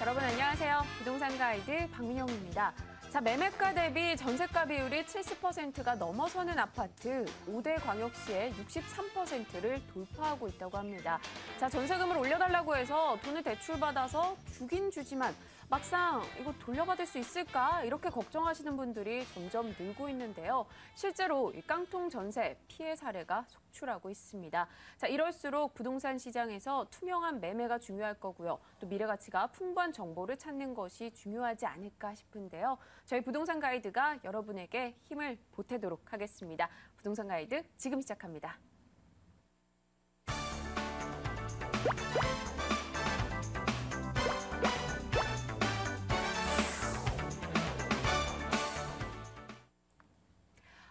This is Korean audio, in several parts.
여러분 안녕하세요. 부동산 가이드 박민영입니다. 자, 매매가 대비 전세가 비율이 70%가 넘어서는 아파트 5대 광역시의 63%를 돌파하고 있다고 합니다. 자, 전세금을 올려달라고 해서 돈을 대출받아서 주긴 주지만 막상 이거 돌려받을 수 있을까? 이렇게 걱정하시는 분들이 점점 늘고 있는데요. 실제로 이 깡통 전세 피해 사례가 속출하고 있습니다. 자, 이럴수록 부동산 시장에서 투명한 매매가 중요할 거고요. 또 미래 가치가 풍부한 정보를 찾는 것이 중요하지 않을까 싶은데요. 저희 부동산 가이드가 여러분에게 힘을 보태도록 하겠습니다. 부동산 가이드 지금 시작합니다.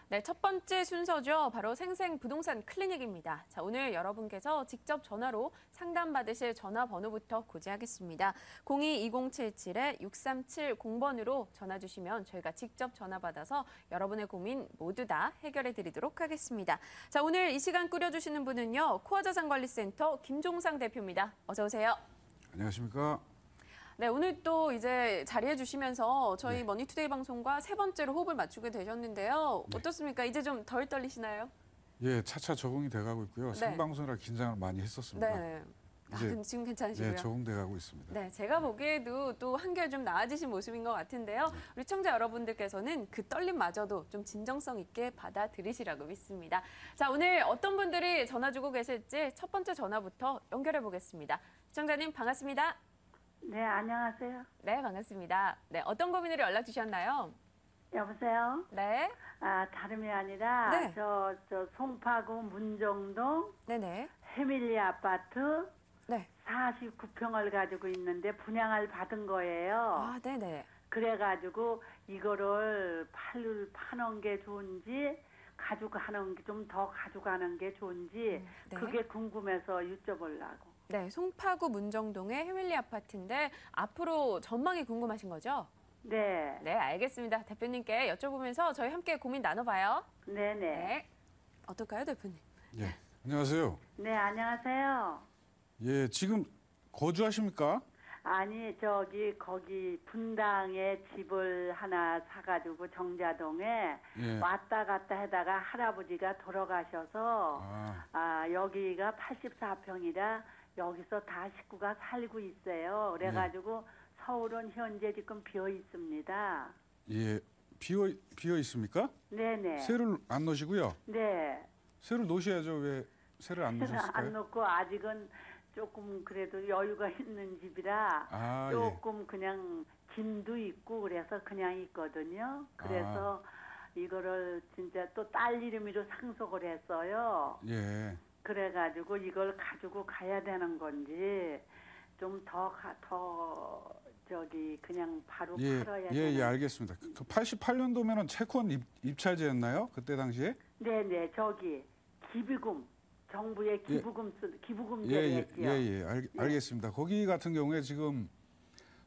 네, 첫 번째 순서죠. 바로 생생 부동산 클리닉입니다. 자, 오늘 여러분께서 직접 전화로 상담받으실 전화번호부터 고지하겠습니다. 02-2077-6370번으로 전화 주시면 저희가 직접 전화 받아서 여러분의 고민 모두 다 해결해 드리도록 하겠습니다. 자, 오늘 이 시간 꾸려주시는 분은요. 코아자산관리센터 김종상 대표입니다. 어서 오세요. 안녕하십니까. 네, 오늘 또 이제 자리해 주시면서 저희 머니투데이 방송과 세 번째로 호흡을 맞추게 되셨는데요. 어떻습니까? 이제 좀 덜 떨리시나요? 예, 차차 적응이 돼가고 있고요. 생방송이라 긴장을 많이 했었습니다. 네. 이제 지금 괜찮으시고요? 예, 적응돼가고 있습니다. 네, 제가 보기에도 또 한결 좀 나아지신 모습인 것 같은데요. 우리 청자 여러분들께서는 그 떨림마저도 좀 진정성 있게 받아들이시라고 믿습니다. 자, 오늘 어떤 분들이 전화 주고 계실지 첫 번째 전화부터 연결해 보겠습니다. 시청자님 반갑습니다. 네, 안녕하세요. 네, 반갑습니다. 네, 어떤 고민으로 연락 주셨나요? 여보세요? 네. 다름이 아니라, 네. 저 송파구 문정동 네네. 해밀리 아파트 네. 49평을 가지고 있는데 분양을 받은 거예요. 네네. 그래가지고 이거를 파는 게 좋은지, 가져가는 게 좀 더 가져가는 게 좋은지, 네. 그게 궁금해서 여쭤보려고. 네, 송파구 문정동의 해밀리 아파트인데 앞으로 전망이 궁금하신 거죠? 네. 네, 알겠습니다. 대표님께 여쭤보면서 저희 함께 고민 나눠봐요. 네네. 네. 어떨까요, 대표님? 예, 안녕하세요. 네, 안녕하세요. 예, 지금 거주하십니까? 아니, 거기 분당에 집을 하나 사가지고 정자동에 예. 왔다 갔다 하다가 할아버지가 돌아가셔서, 여기가 84평이라 여기서 다 식구가 살고 있어요. 그래가지고 서울은 현재 지금 비어 있습니다. 예, 비어 있습니까? 네네. 새를 안 넣으시고요. 네. 새를 놓으셔야죠. 왜 새를 안 넣으셨을까요? 안 놓고 아직은 조금 그래도 여유가 있는 집이라 조금 그냥 짐도 있고 그래서 그냥 있거든요. 그래서 이거를 진짜 또 딸 이름으로 상속을 했어요. 예. 그래가지고 이걸 가지고 가야 되는 건지 좀 그냥 바로 팔아야 되는. 예, 알겠습니다. 그 88년도면은 채권 입찰제였나요? 그때 당시에? 네네, 기부금. 정부의 기부금제를 했죠. 알겠습니다. 거기 같은 경우에 지금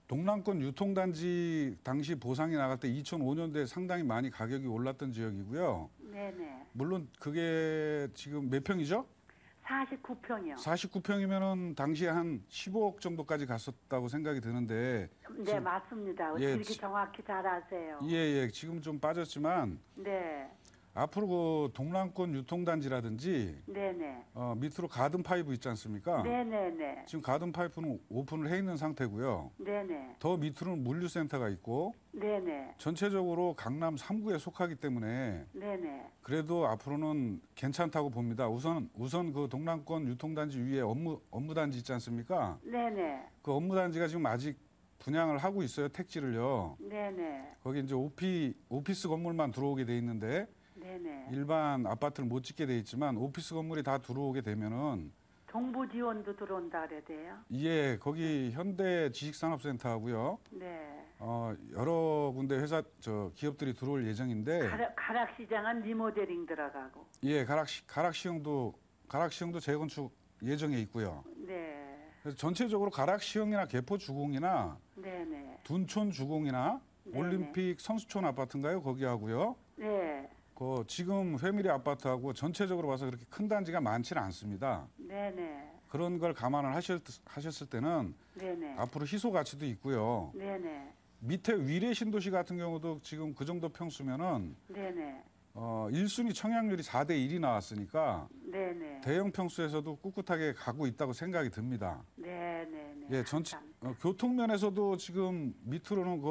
동남권 유통단지 당시 보상이 나갈 때 2005년도에 상당히 많이 가격이 올랐던 지역이고요. 네네. 물론 그게 지금 몇 평이죠? 49평이요. 49평이면은 당시에 한 15억 정도까지 갔었다고 생각이 드는데. 네, 맞습니다. 그렇게 정확히 잘 아세요. 예, 지금 좀 빠졌지만. 네. 앞으로 그 동남권 유통단지라든지 네네. 밑으로 가든 파이브 있지 않습니까? 네네네. 지금 가든 파이프는 오픈을 해 있는 상태고요. 네네. 더 밑으로는 물류센터가 있고 네네. 전체적으로 강남 3구에 속하기 때문에 네네. 그래도 앞으로는 괜찮다고 봅니다. 우선 그 동남권 유통단지 위에 업무단지 있지 않습니까? 네네. 그 업무단지가 지금 아직 분양을 하고 있어요. 택지를요. 네네. 거기 이제 오피스 건물만 들어오게 돼 있는데 네네. 일반 아파트를 못 짓게 돼 있지만 오피스 건물이 다 들어오게 되면은 정부 지원도 들어온다 그래야 돼요? 예, 거기 현대 지식산업센터하고요. 네. 여러 군데 기업들이 들어올 예정인데. 가락시장은 리모델링 들어가고. 예, 가락시형도 재건축 예정에 있고요. 네. 그래서 전체적으로 가락시형이나 개포주공이나 네네. 둔촌주공이나 네네. 올림픽 성수촌 아파트인가요? 거기 하고요. 네. 지금 회밀리 아파트하고 전체적으로 봐서 그렇게 큰 단지가 많지는 않습니다. 네네. 그런 걸 감안을 하셨을 때는 네네. 앞으로 희소 가치도 있고요. 네네. 밑에 위례 신도시 같은 경우도 지금 그 정도 평수면은 네네. 1순위 청약률이 4대 1이 나왔으니까 네네. 대형 평수에서도 꿋꿋하게 가고 있다고 생각이 듭니다. 네네네. 예, 교통면에서도 지금 밑으로는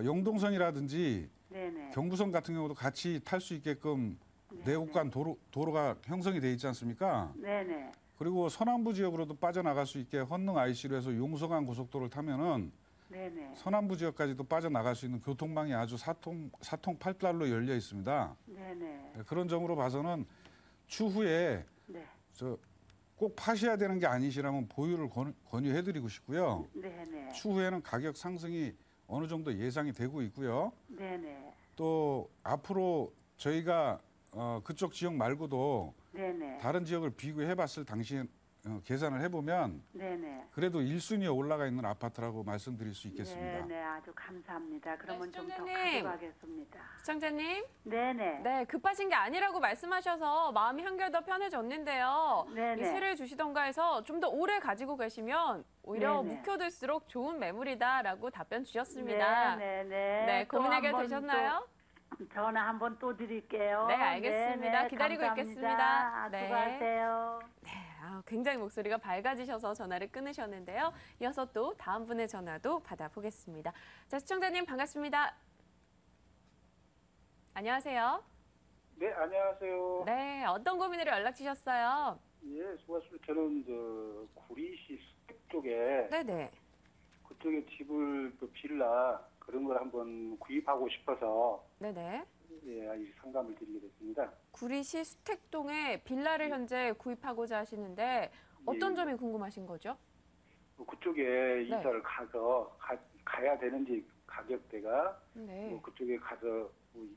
영동선이라든지 네네. 경부선 같은 경우도 같이 탈 수 있게끔 내곡간 도로가 형성이 돼 있지 않습니까? 네네. 그리고 서남부 지역으로도 빠져나갈 수 있게 헌릉 IC로 해서 용서간 고속도로를 타면은 네네. 서남부 지역까지도 빠져나갈 수 있는 교통망이 아주 사통팔달로 열려 있습니다. 네네. 그런 점으로 봐서는 추후에 네. 꼭 파셔야 되는 게 아니시라면 보유를 권유해드리고 싶고요. 네네. 추후에는 가격 상승이 어느 정도 예상이 되고 있고요. 네네. 또 앞으로 저희가 그쪽 지역 말고도 네네. 다른 지역을 비교해봤을 당시에 계산을 해보면 네네. 그래도 1순위에 올라가 있는 아파트라고 말씀드릴 수 있겠습니다. 네네. 아주 감사합니다. 그러면 좀 더 시청자님. 가져가겠습니다. 시청자님, 네네. 네, 급하신 게 아니라고 말씀하셔서 마음이 한결 더 편해졌는데요. 네네. 이 세를 주시던가 해서 좀 더 오래 가지고 계시면 오히려 네네. 묵혀둘수록 좋은 매물이다라고 답변 주셨습니다. 네네네. 네, 고민 또 해결 한번 되셨나요? 또 전화 한번 또 드릴게요. 네, 알겠습니다. 네네, 기다리고 감사합니다. 있겠습니다. 네. 수고하세요. 네, 굉장히 목소리가 밝아지셔서 전화를 끊으셨는데요. 이어서 또 다음 분의 전화도 받아보겠습니다. 자, 시청자님 반갑습니다. 안녕하세요. 네, 안녕하세요. 네, 어떤 고민으로 연락 주셨어요? 예, 수고하셨습니다. 저는 구리시 수택 쪽에 네네. 그쪽에 집을 빌라 그런 걸 한번 구입하고 싶어서 네네. 이 상담을 드리게 됐습니다. 구리시 수택동에 빌라를 현재 구입하고자 하시는데 어떤 예. 점이 궁금하신 거죠? 그쪽에 이사를 가서 가야 되는지 가격대가 네. 그쪽에 가서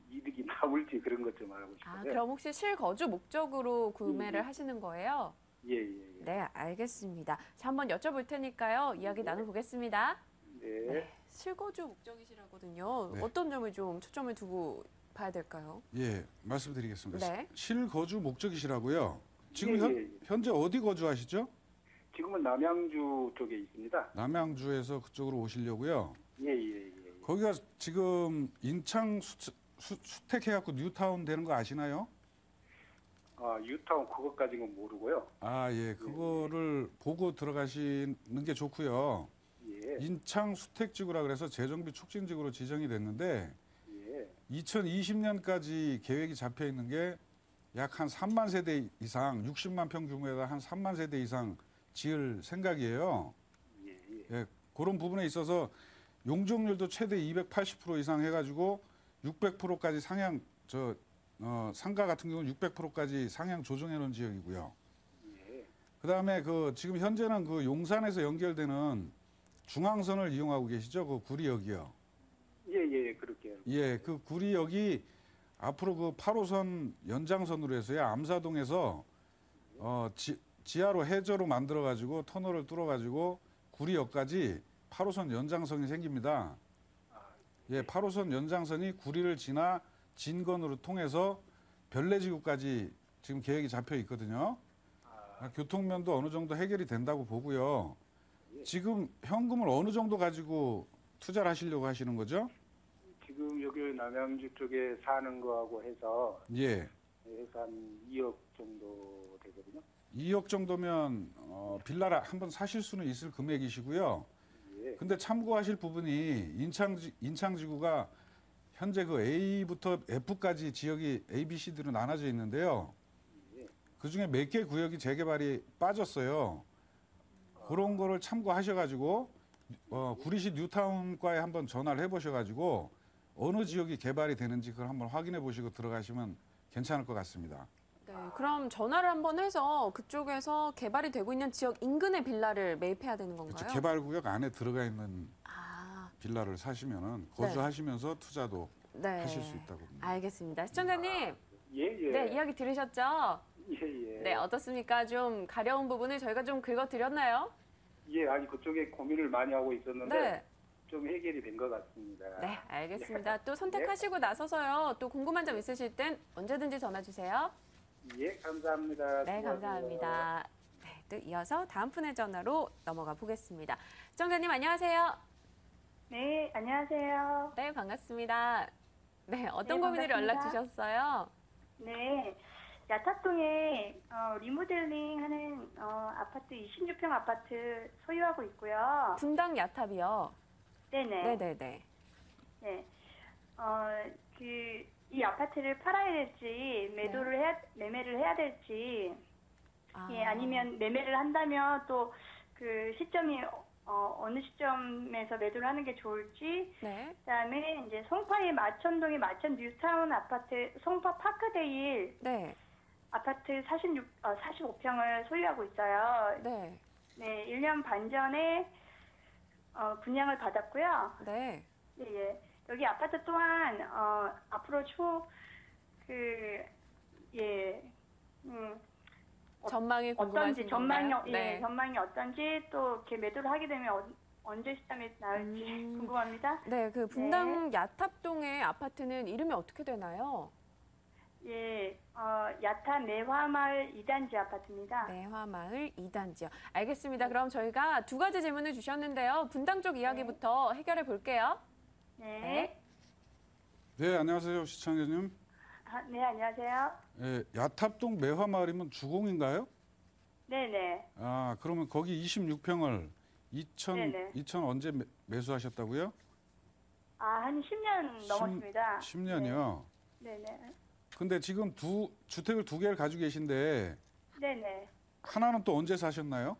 이득이 나올지 그런 것 좀 알고 싶어요. 그럼 혹시 실거주 목적으로 구매를 하시는 거예요? 예, 예, 예. 네, 알겠습니다. 자, 한번 여쭤볼 테니까요. 이야기 나눠보겠습니다. 네. 실거주 목적이시라거든요. 네. 어떤 점을 좀 초점을 두고 봐야 될까요? 예, 말씀드리겠습니다. 네. 실거주 목적이시라고요. 지금 예, 예. 현재 어디 거주하시죠? 지금은 남양주 쪽에 있습니다. 남양주에서 그쪽으로 오시려고요. 예, 예, 예. 거기가 지금 인창 수택해갖고 뉴타운 되는 거 아시나요? 유타운 그것까지는 모르고요. 예, 그거를 보고 들어가시는 게 좋고요. 예, 인창 수택지구라 그래서 재정비 촉진지구로 지정이 됐는데 예. 2020년까지 계획이 잡혀 있는 게 약 한 3만 세대 이상, 60만 평 규모에다 한 3만 세대 이상 지을 생각이에요. 예, 예. 예, 그런 부분에 있어서 용적률도 최대 280% 이상 해가지고 600%까지 상향, 상가 같은 경우는 600%까지 상향 조정해 놓은 지역이고요. 예. 그다음에 지금 현재는 그 용산에서 연결되는 중앙선을 이용하고 계시죠? 그 구리역이요. 예, 예, 그렇게. 예, 그 구리역이 앞으로 그 8호선 연장선으로 해서요. 암사동에서 지하로 해저로 만들어가지고 터널을 뚫어가지고 구리역까지 8호선 연장선이 생깁니다. 예, 8호선 연장선이 구리를 지나 진건으로 통해서 별내지구까지 지금 계획이 잡혀 있거든요. 교통면도 어느 정도 해결이 된다고 보고요. 지금 현금을 어느 정도 가지고 투자를 하시려고 하시는 거죠? 지금 여기 남양주 쪽에 사는 거하고 해서 예. 한 2억 정도 되거든요. 2억 정도면 빌라를 한번 사실 수는 있을 금액이시고요. 예. 근데 참고하실 부분이 인창지구가 현재 그 A부터 F까지 지역이 A, B, C들로 나눠져 있는데요. 그중에 몇 개 구역이 재개발이 빠졌어요. 그런 거를 참고하셔가지고 구리시 뉴타운과에 한번 전화를 해보셔가지고 어느 지역이 개발이 되는지 그걸 한번 확인해 보시고 들어가시면 괜찮을 것 같습니다. 네, 그럼 전화를 한번 해서 그쪽에서 개발이 되고 있는 지역 인근의 빌라를 매입해야 되는 건가요? 그렇죠. 개발구역 안에 들어가 있는 아, 빌라를 사시면은 거주하시면서 투자도 네. 하실 수 있다고 봅니다. 알겠습니다. 시청자님, 예, 예. 네, 이야기 들으셨죠? 예, 예. 네, 어떻습니까? 좀 가려운 부분을 저희가 좀 긁어드렸나요? 예, 아니 그쪽에 고민을 많이 하고 있었는데 네. 좀 해결이 된 것 같습니다. 네, 알겠습니다. 또 선택하시고 나서서요. 또 궁금한 점 있으실 땐 언제든지 전화 주세요. 예, 감사합니다. 네, 수고하세요. 감사합니다. 네, 또 이어서 다음 분의 전화로 넘어가 보겠습니다. 시청자님 안녕하세요. 네, 안녕하세요. 네, 반갑습니다. 네, 어떤 네, 고민으로 반갑습니다. 연락 주셨어요? 네, 야탑동에 리모델링하는 아파트 26평 아파트 소유하고 있고요. 분당 야탑이요. 네네. 네네네. 네. 이 아파트를 팔아야 될지 매매를 해야 될지, 예, 아니면 매매를 한다면 또 그 시점이 어느 시점에서 매도를 하는 게 좋을지, 네. 그다음에 이제 송파의 마천동의 마천 뉴타운 아파트 송파 파크데일 네. 아파트 45평을 소유하고 있어요. 네. 네, 1년 반 전에 분양을 받았고요. 네. 예, 예. 여기 아파트 또한 앞으로 전망이 궁금하신 건가요? 네. 전망이 어떤지 또 이렇게 매도를 하게 되면 언제 시점에 나올지 궁금합니다. 네, 그 분당 야탑동의 아파트는 이름이 어떻게 되나요? 예, 야탑 매화마을 2단지 아파트입니다. 매화마을 2단지요. 알겠습니다. 그럼 저희가 두 가지 질문을 주셨는데요. 분당 쪽 이야기부터 해결해 볼게요. 네. 네, 안녕하세요, 시청자님. 네, 안녕하세요. 예, 야탑동 매화마을이면 주공인가요? 네네. 아, 그러면 거기 26평을 네네. 2000 언제 매수하셨다고요? 한 10년 넘었습니다. 10년이요. 네네. 근데 지금 주택을 두 개를 가지고 계신데 네네. 하나는 또 언제 사셨나요?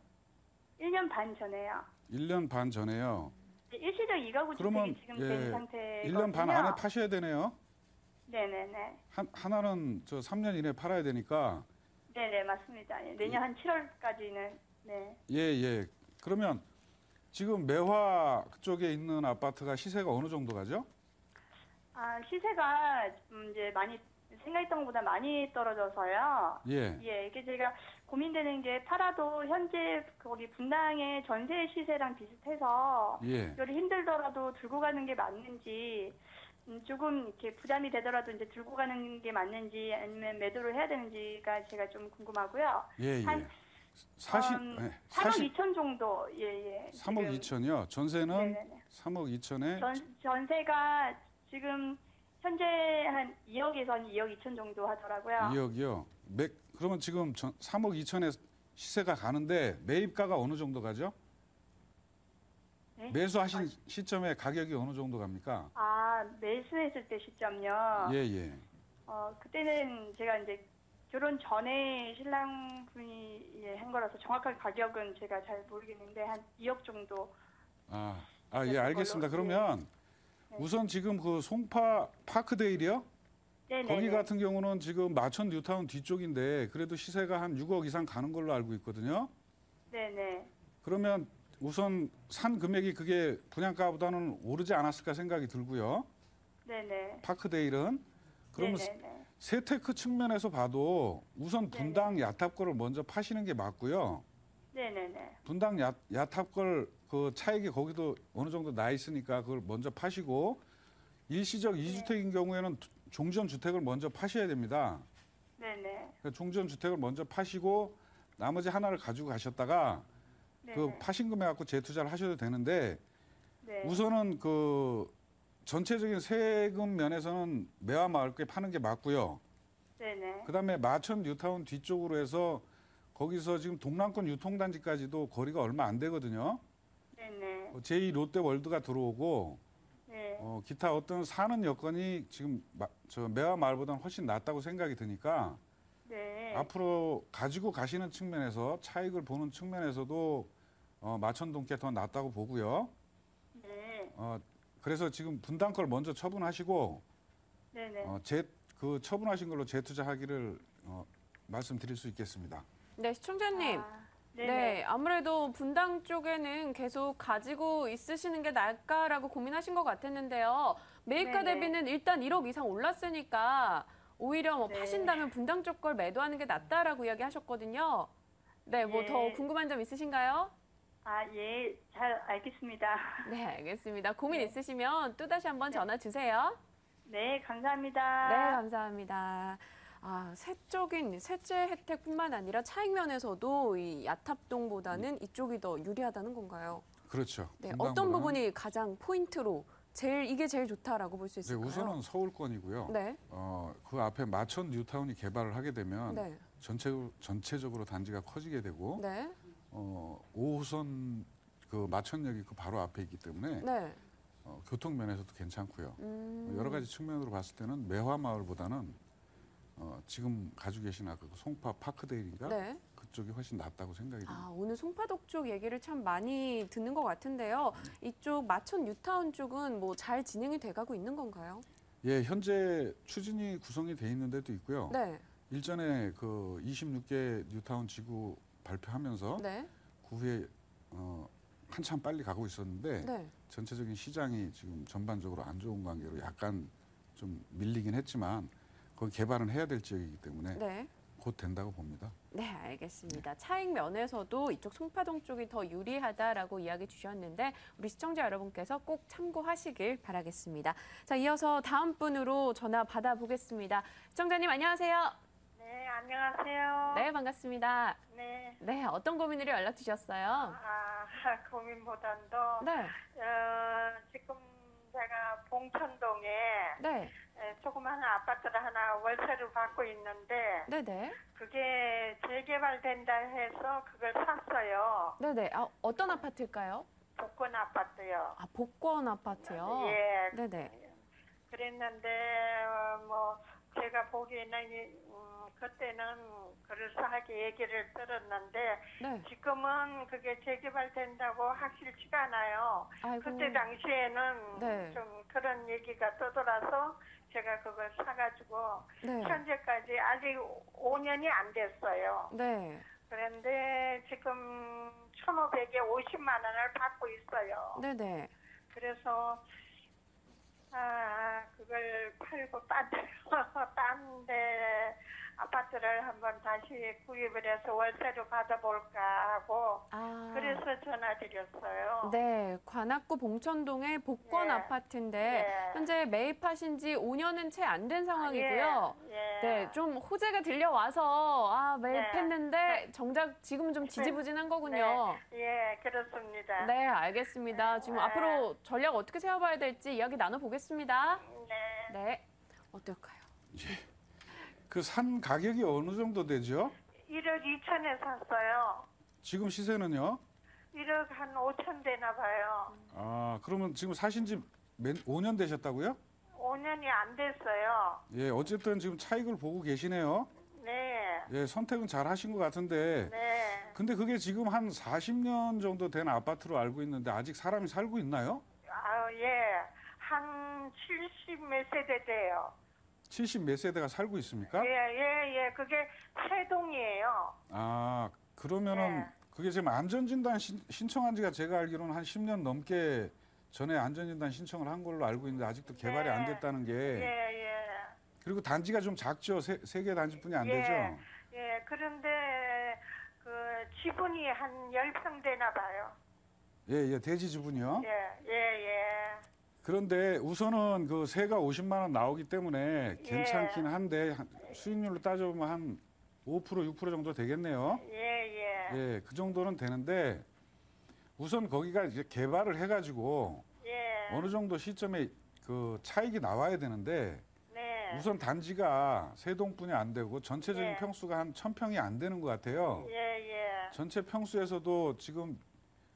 1년 반 전에요. 1년 반 전에요. 일시적 이가구 그러면 주택이 지금 된 상태거든요. 1년 반 안에 파셔야 되네요. 네네네. 하나는 저 3년 이내에 팔아야 되니까. 네네, 맞습니다. 예, 내년 한 7월까지는. 네. 예. 그러면 지금 매화 쪽에 있는 아파트가 시세가 어느 정도 가죠? 시세가 이제 많이 생각했던 것보다 많이 떨어져서요. 예. 예, 이게 제가 고민되는 게 팔아도 현재 거기 분당의 전세 시세랑 비슷해서 예. 이걸 힘들더라도 들고 가는 게 맞는지, 조금 이렇게 부담이 되더라도 이제 들고 가는 게 맞는지 아니면 매도를 해야 되는지가 제가 좀 궁금하고요. 예. 한 3억 2천 정도. 예. 3억 2천이요. 전세는 네네네. 3억 2천에 전세가 지금 현재 한 2억에서 2억 2천 정도 하더라고요. 2억이요. 그러면 지금 3억 2천에 시세가 가는데 매입가가 어느 정도 가죠? 네? 매수하신 시점에 가격이 어느 정도 갑니까? 매수했을 때 시점요. 예. 그때는 제가 이제 결혼 전에 신랑분이 한 거라서 정확한 가격은 제가 잘 모르겠는데 한 2억 정도. 예, 알겠습니다. 그러면 우선 지금 그 송파 파크데일이요? 네네. 거기 같은 경우는 지금 마천 뉴타운 뒤쪽인데 그래도 시세가 한 6억 이상 가는 걸로 알고 있거든요. 네네. 그러면 우선 산 금액이 그게 분양가보다는 오르지 않았을까 생각이 들고요. 네네. 파크데일은. 그러면 네네. 세테크 측면에서 봐도 우선 분당 야탑 거를 먼저 파시는 게 맞고요. 네네네. 분당 야탑 걸 그 차익이 거기도 어느 정도 나 있으니까 그걸 먼저 파시고 일시적 2주택인 경우에는 종전 주택을 먼저 파셔야 됩니다. 네네. 그러니까 종전 주택을 먼저 파시고 나머지 하나를 가지고 가셨다가 그 파신 금액 갖고 재투자를 하셔도 되는데 우선은 그 전체적인 세금 면에서는 매화마을께 파는 게 맞고요. 네네. 그다음에 마천 뉴타운 뒤쪽으로 해서 거기서 지금 동남권 유통단지까지도 거리가 얼마 안 되거든요. 네네. 제2 롯데월드가 들어오고 네. 기타 어떤 사는 여건이 지금 저 매화마을보다는 훨씬 낫다고 생각이 드니까 네. 앞으로 가지고 가시는 측면에서 차익을 보는 측면에서도 마천동께 더 낫다고 보고요. 네. 그래서 지금 분당 걸 먼저 처분하시고 네네. 그 처분하신 걸로 재투자하기를 말씀드릴 수 있겠습니다. 네, 시청자님. 네네. 네, 아무래도 분당 쪽에는 계속 가지고 있으시는 게 나을까라고 고민하신 것 같았는데요. 매입가 네네. 대비는 일단 1억 이상 올랐으니까 오히려 뭐 네. 파신다면 분당 쪽 걸 매도하는 게 낫다라고 이야기하셨거든요. 네, 뭐 예. 더 궁금한 점 있으신가요? 예, 잘 알겠습니다. 네, 알겠습니다. 고민 네. 있으시면 또다시 한번 전화 주세요. 네, 감사합니다. 네, 감사합니다. 세적인 세제 혜택뿐만 아니라 차익 면에서도 이 야탑동보다는 이쪽이 더 유리하다는 건가요? 그렇죠. 네, 어떤 부분이 가장 포인트로 이게 제일 좋다라고 볼 수 있을까요? 네, 우선은 서울권이고요. 네. 그 앞에 마천 뉴타운이 개발을 하게 되면 네. 전체적으로 단지가 커지게 되고 네. 5호선 그 마천역이 그 바로 앞에 있기 때문에 네. 교통 면에서도 괜찮고요. 여러 가지 측면으로 봤을 때는 매화마을보다는 지금 가지고 계신 아까 그 송파 파크데일인가 네. 그쪽이 훨씬 낫다고 생각이 듭니다. 오늘 송파동 쪽 얘기를 참 많이 듣는 것 같은데요. 이쪽 마천 뉴타운 쪽은 뭐 잘 진행이 돼가고 있는 건가요? 예, 현재 추진이 구성이 돼 있는 데도 있고요. 네. 일전에 그 26개 뉴타운 지구 발표하면서 네. 그 후에 한참 빨리 가고 있었는데 네. 전체적인 시장이 지금 전반적으로 안 좋은 관계로 약간 좀 밀리긴 했지만 거기 개발은 해야 될 지역이기 때문에 네. 곧 된다고 봅니다. 네, 알겠습니다. 차익 면에서도 이쪽 송파동 쪽이 더 유리하다라고 이야기 주셨는데 우리 시청자 여러분께서 꼭 참고하시길 바라겠습니다. 자, 이어서 다음 분으로 전화 받아보겠습니다. 시청자님 안녕하세요. 네, 안녕하세요. 네, 반갑습니다. 네. 네, 어떤 고민으로 연락 주셨어요? 고민보단도 네, 지금 제가 봉천동에 네, 조그마한 아파트를 하나 월세를 받고 있는데 네, 네, 그게 재개발된다 해서 그걸 샀어요. 네, 네. 어떤 아파트일까요? 복권 아파트요. 복권 아파트요. 예. 네, 네, 그랬는데 뭐 제가 보기에는 그때는 그럴싸하게 얘기를 들었는데 네. 지금은 그게 재개발된다고 확실치가 않아요. 아이고. 그때 당시에는 네. 좀 그런 얘기가 떠돌아서 제가 그걸 사가지고 네. 현재까지 아직 5년이 안 됐어요. 네. 그런데 지금 1,500에 50만 원을 받고 있어요. 네, 네. 그래서 그걸 팔고 딴데 아파트를 한번 다시 구입을 해서 월세로 받아볼까 하고 그래서 전화드렸어요. 네, 관악구 봉천동의 복권 예. 아파트인데 예. 현재 매입하신 지 5년은 채 안 된 상황이고요. 예. 네, 좀 호재가 들려와서 매입했는데 정작 지금은 좀 지지부진한 거군요. 예, 그렇습니다. 네, 알겠습니다. 지금 앞으로 전략 어떻게 세워봐야 될지 이야기 나눠보겠습니다. 네. 네, 어떨까요? 그 산 가격이 어느 정도 되죠? 1억 2천에 샀어요. 지금 시세는요? 1억 한 5천 되나 봐요. 그러면 지금 사신 지 5년 되셨다고요? 5년이 안 됐어요. 예, 어쨌든 지금 차익을 보고 계시네요. 네. 예, 선택은 잘 하신 것 같은데. 네. 근데 그게 지금 한 40년 정도 된 아파트로 알고 있는데 아직 사람이 살고 있나요? 예. 한 70 몇 세대 돼요. 70 몇 세대가 살고 있습니까? 예. 그게 세 동이에요. 그러면은 네. 그게 지금 안전진단 신청한 지가 제가 알기로는 한 10년 넘게 전에 안전진단 신청을 한 걸로 알고 있는데 아직도 개발이 안 됐다는 게. 예. 그리고 단지가 좀 작죠? 세 개 단지뿐이 안 되죠? 예. 그런데 그 지분이 한 10평 되나 봐요. 예, 대지 지분이요? 예. 그런데 우선은 그 세가 50만 원 나오기 때문에 괜찮긴 한데 수익률로 따져보면 한 5%, 6% 정도 되겠네요. 예, 그 정도는 되는데 우선 거기가 이제 개발을 해가지고 어느 정도 시점에 그 차익이 나와야 되는데 우선 단지가 세 동뿐이 안 되고 전체적인 평수가 한 1,000평이 안 되는 것 같아요. 전체 평수에서도 지금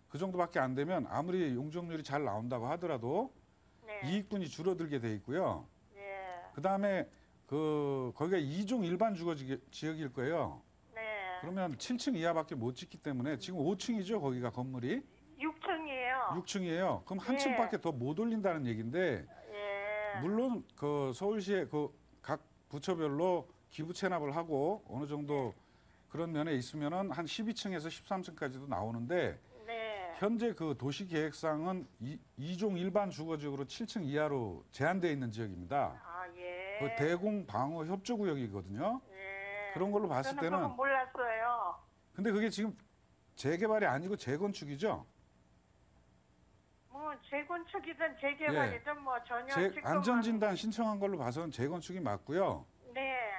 그 정도밖에 안 되면 아무리 용적률이 잘 나온다고 하더라도 이익분이 줄어들게 돼 있고요. 그다음에 거기가 2종 일반 주거 지역일 거예요. 그러면 7층 이하밖에 못 짓기 때문에 지금 5층이죠, 거기가 건물이? 6층이에요. 6층이에요. 그럼 한 층밖에 더 못 올린다는 얘기인데 물론 그 서울시의 그 각 부처별로 기부 체납을 하고 어느 정도 그런 면에 있으면은 한 12층에서 13층까지도 나오는데 현재 그 도시계획상은 2종 일반 주거지역으로 7층 이하로 제한되어 있는 지역입니다. 그 대공방어 협조구역이거든요. 그런 걸로 봤을 저는 때는 그건 몰랐어요. 근데 그게 지금 재개발이 아니고 재건축이죠. 뭐 재건축이든 재개발이든 뭐 전혀 지금은 안전진단 신청한 걸로 봐서는 재건축이 맞고요.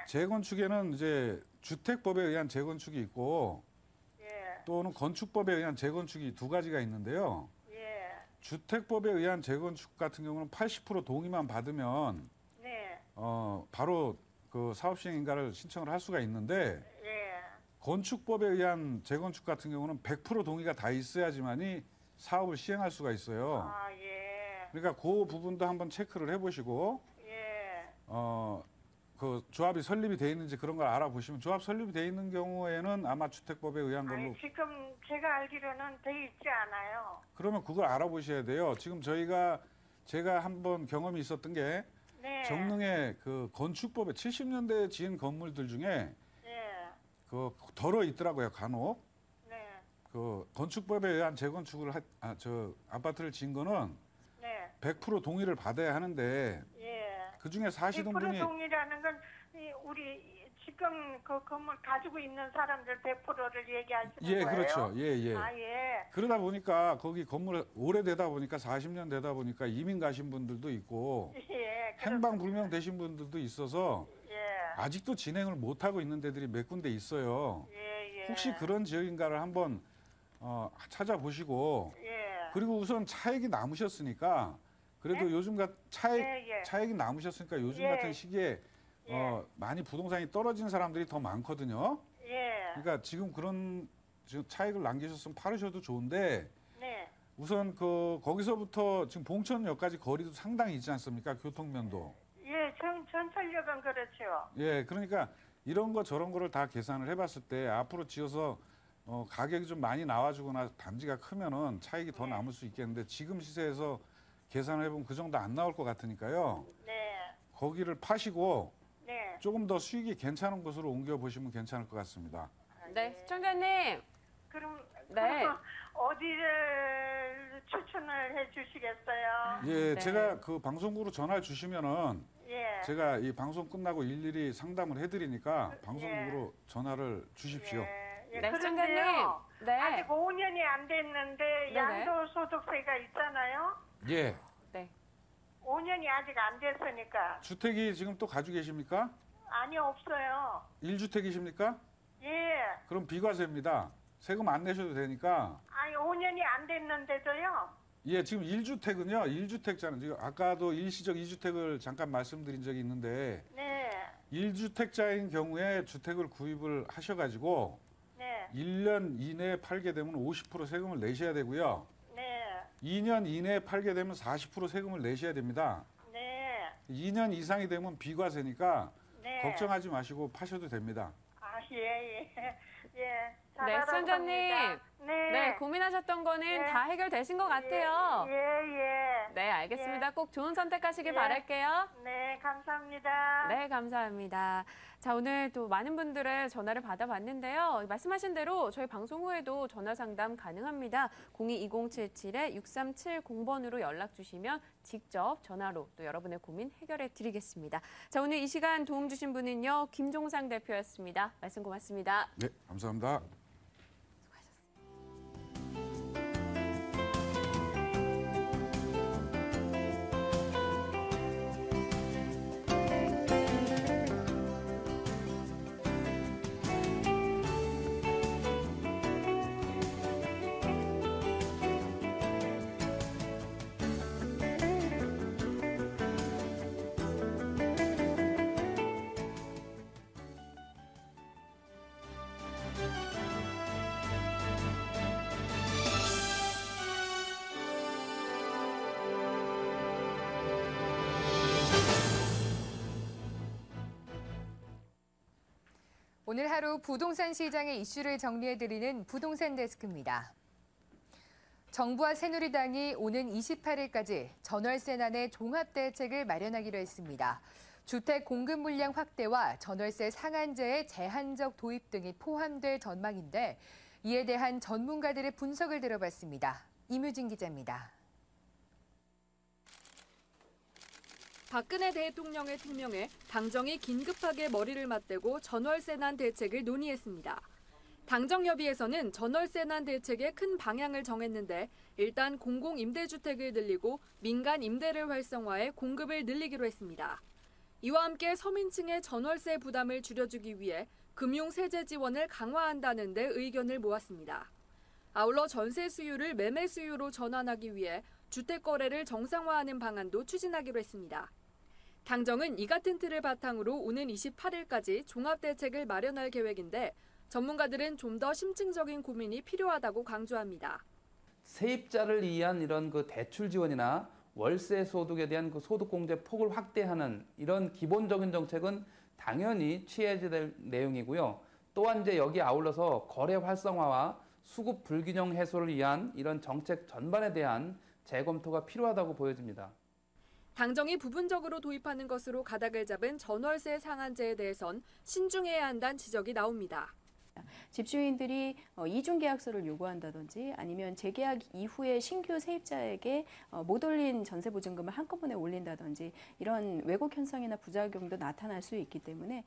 재건축에는 이제 주택법에 의한 재건축이 있고 예. 또는 건축법에 의한 재건축이 두 가지가 있는데요. 예. 주택법에 의한 재건축 같은 경우는 80% 동의만 받으면 네. 바로 그 사업 시행 인가를 신청을 할 수가 있는데 예. 건축법에 의한 재건축 같은 경우는 100% 동의가 다 있어야지만이 사업을 시행할 수가 있어요. 아, 예. 그러니까 그 부분도 한번 체크를 해보시고 예. 그 조합이 설립이 돼 있는지 그런 걸 알아보시면 조합 설립이 돼 있는 경우에는 아마 주택법에 의한 걸로 아니, 지금 제가 알기로는 돼 있지 않아요. 그러면 그걸 알아보셔야 돼요. 지금 제가 한번 경험이 있었던 게 네. 정릉의 그 건축법에 70년대에 지은 건물들 중에 예. 그 덜어 있더라고요, 간혹. 네. 그 건축법에 의한 재건축을 아파트를 지은 거는 네. 100% 동의를 받아야 하는데 예. 그 중에 사시는 100% 분이 동의라는 건 우리 지금 그 건물 가지고 있는 사람들 100%를 얘기하시는 예, 거예요? 그렇죠. 예, 예. 아, 예. 그러다 보니까 거기 건물 오래되다 보니까 40년 되다 보니까 이민 가신 분들도 있고 예. 행방불명 되신 분들도 있어서 예. 아직도 진행을 못 하고 있는 데들이 몇 군데 있어요. 예, 예. 혹시 그런 지역인가를 한번 찾아보시고 예. 그리고 우선 차액이 남으셨으니까 그래도 요즘 예. 차액이 남으셨으니까 요즘 예. 같은 시기에 많이 부동산이 떨어진 사람들이 더 많거든요. 예. 그러니까 지금 차익을 남기셨으면 팔으셔도 좋은데 네. 우선 거기서부터 지금 봉천역까지 거리도 상당히 있지 않습니까? 교통면도. 예, 전철역은 그렇죠. 예, 그러니까 이런 거 저런 거를 다 계산을 해봤을 때 앞으로 지어서 가격이 좀 많이 나와주거나 단지가 크면은 차익이 더 남을 수 있겠는데 지금 시세에서 계산을 해보면 그 정도 안 나올 것 같으니까요. 네. 거기를 파시고 네. 조금 더 수익이 괜찮은 곳으로 옮겨보시면 괜찮을 것 같습니다. 네, 시청자님. 그럼 네. 어디를 추천을 해 주시겠어요? 예, 네. 제가 그 방송국으로 전화를 주시면은 예. 제가 이 방송 끝나고 일일이 상담을 해드리니까 방송국으로 전화를 주십시오. 예, 네, 시청자님. 그런데요. 네. 아직 5년이 안 됐는데 네네. 양도소득세가 있잖아요. 예, 네. 5년이 아직 안 됐으니까. 주택이 지금 또 가지고 계십니까? 아니, 없어요. 1주택이십니까? 예. 그럼 비과세입니다. 세금 안 내셔도 되니까. 아니, 5년이 안 됐는데도요. 예, 지금 1주택은요. 1주택자는 지금 아까도 일시적 2주택을 잠깐 말씀드린 적이 있는데 네. 1주택자인 경우에 주택을 구입을 하셔가지고 네. 1년 이내에 팔게 되면 50% 세금을 내셔야 되고요. 네. 2년 이내에 팔게 되면 40% 세금을 내셔야 됩니다. 네. 2년 이상이 되면 비과세니까 네. 걱정하지 마시고 파셔도 됩니다. 아, 예. 예. 네, 시청자님. 네. 네, 고민하셨던 거는 네. 다 해결되신 것 같아요. 예. 네, 알겠습니다. 꼭 좋은 선택하시길 예. 바랄게요. 네, 감사합니다. 네, 감사합니다. 자, 오늘 또 많은 분들의 전화를 받아봤는데요. 말씀하신 대로 저희 방송 후에도 전화 상담 가능합니다. 02-2077-6370번으로 연락 주시면 직접 전화로 또 여러분의 고민 해결해 드리겠습니다. 자, 오늘 이 시간 도움 주신 분은요, 김종상 대표였습니다. 말씀 고맙습니다. 네, 감사합니다. 오늘 하루 부동산 시장의 이슈를 정리해드리는 부동산 데스크입니다. 정부와 새누리당이 오는 28일까지 전월세난의 종합대책을 마련하기로 했습니다. 주택 공급 물량 확대와 전월세 상한제의 제한적 도입 등이 포함될 전망인데 이에 대한 전문가들의 분석을 들어봤습니다. 이뮤진 기자입니다. 박근혜 대통령의 특명에 당정이 긴급하게 머리를 맞대고 전월세난 대책을 논의했습니다. 당정협의회에서는 전월세난 대책의 큰 방향을 정했는데 일단 공공임대주택을 늘리고 민간 임대를 활성화해 공급을 늘리기로 했습니다. 이와 함께 서민층의 전월세 부담을 줄여주기 위해 금융 세제 지원을 강화한다는 데 의견을 모았습니다. 아울러 전세 수요를 매매 수요로 전환하기 위해 주택 거래를 정상화하는 방안도 추진하기로 했습니다. 당정은 이 같은 틀을 바탕으로 오는 28일까지 종합대책을 마련할 계획인데 전문가들은 좀 더 심층적인 고민이 필요하다고 강조합니다. 세입자를 위한 이런 그 대출 지원이나 월세 소득에 대한 그 소득 공제 폭을 확대하는 이런 기본적인 정책은 당연히 취해야 될 내용이고요. 또한 이제 여기 아울러서 거래 활성화와 수급 불균형 해소를 위한 이런 정책 전반에 대한 재검토가 필요하다고 보여집니다. 당정이 부분적으로 도입하는 것으로 가닥을 잡은 전월세 상한제에 대해선 신중해야 한다는 지적이 나옵니다. 집주인들이 이중 계약서를 요구한다든지 아니면 재계약 이후에 신규 세입자에게 못 올린 전세 보증금을 한꺼번에 올린다든지 이런 왜곡 현상이나 부작용도 나타날 수 있기 때문에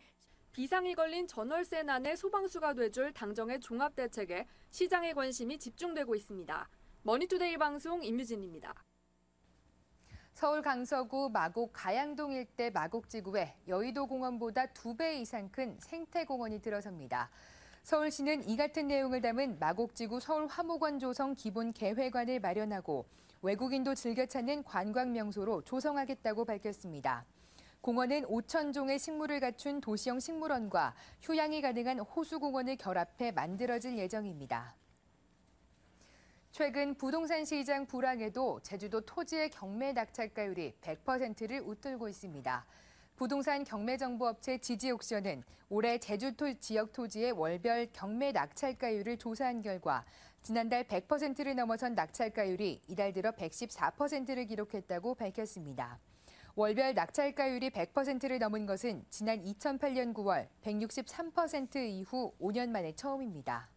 비상이 걸린 전월세난의 소방수가 돼줄 당정의 종합대책에 시장의 관심이 집중되고 있습니다. 머니투데이 방송 임유진입니다. 서울 강서구 마곡 가양동 일대 마곡지구에 여의도 공원보다 2배 이상 큰 생태공원이 들어섭니다. 서울시는 이 같은 내용을 담은 마곡지구 서울화목원 조성 기본 계획안을 마련하고 외국인도 즐겨 찾는 관광 명소로 조성하겠다고 밝혔습니다. 공원은 5,000종의 식물을 갖춘 도시형 식물원과 휴양이 가능한 호수공원을 결합해 만들어질 예정입니다. 최근 부동산 시장 불황에도 제주도 토지의 경매 낙찰가율이 100%를 웃돌고 있습니다. 부동산 경매정보업체 지지옥션은 올해 제주 지역 토지의 월별 경매 낙찰가율을 조사한 결과 지난달 100%를 넘어선 낙찰가율이 이달 들어 114%를 기록했다고 밝혔습니다. 월별 낙찰가율이 100%를 넘은 것은 지난 2008년 9월 163% 이후 5년 만에 처음입니다.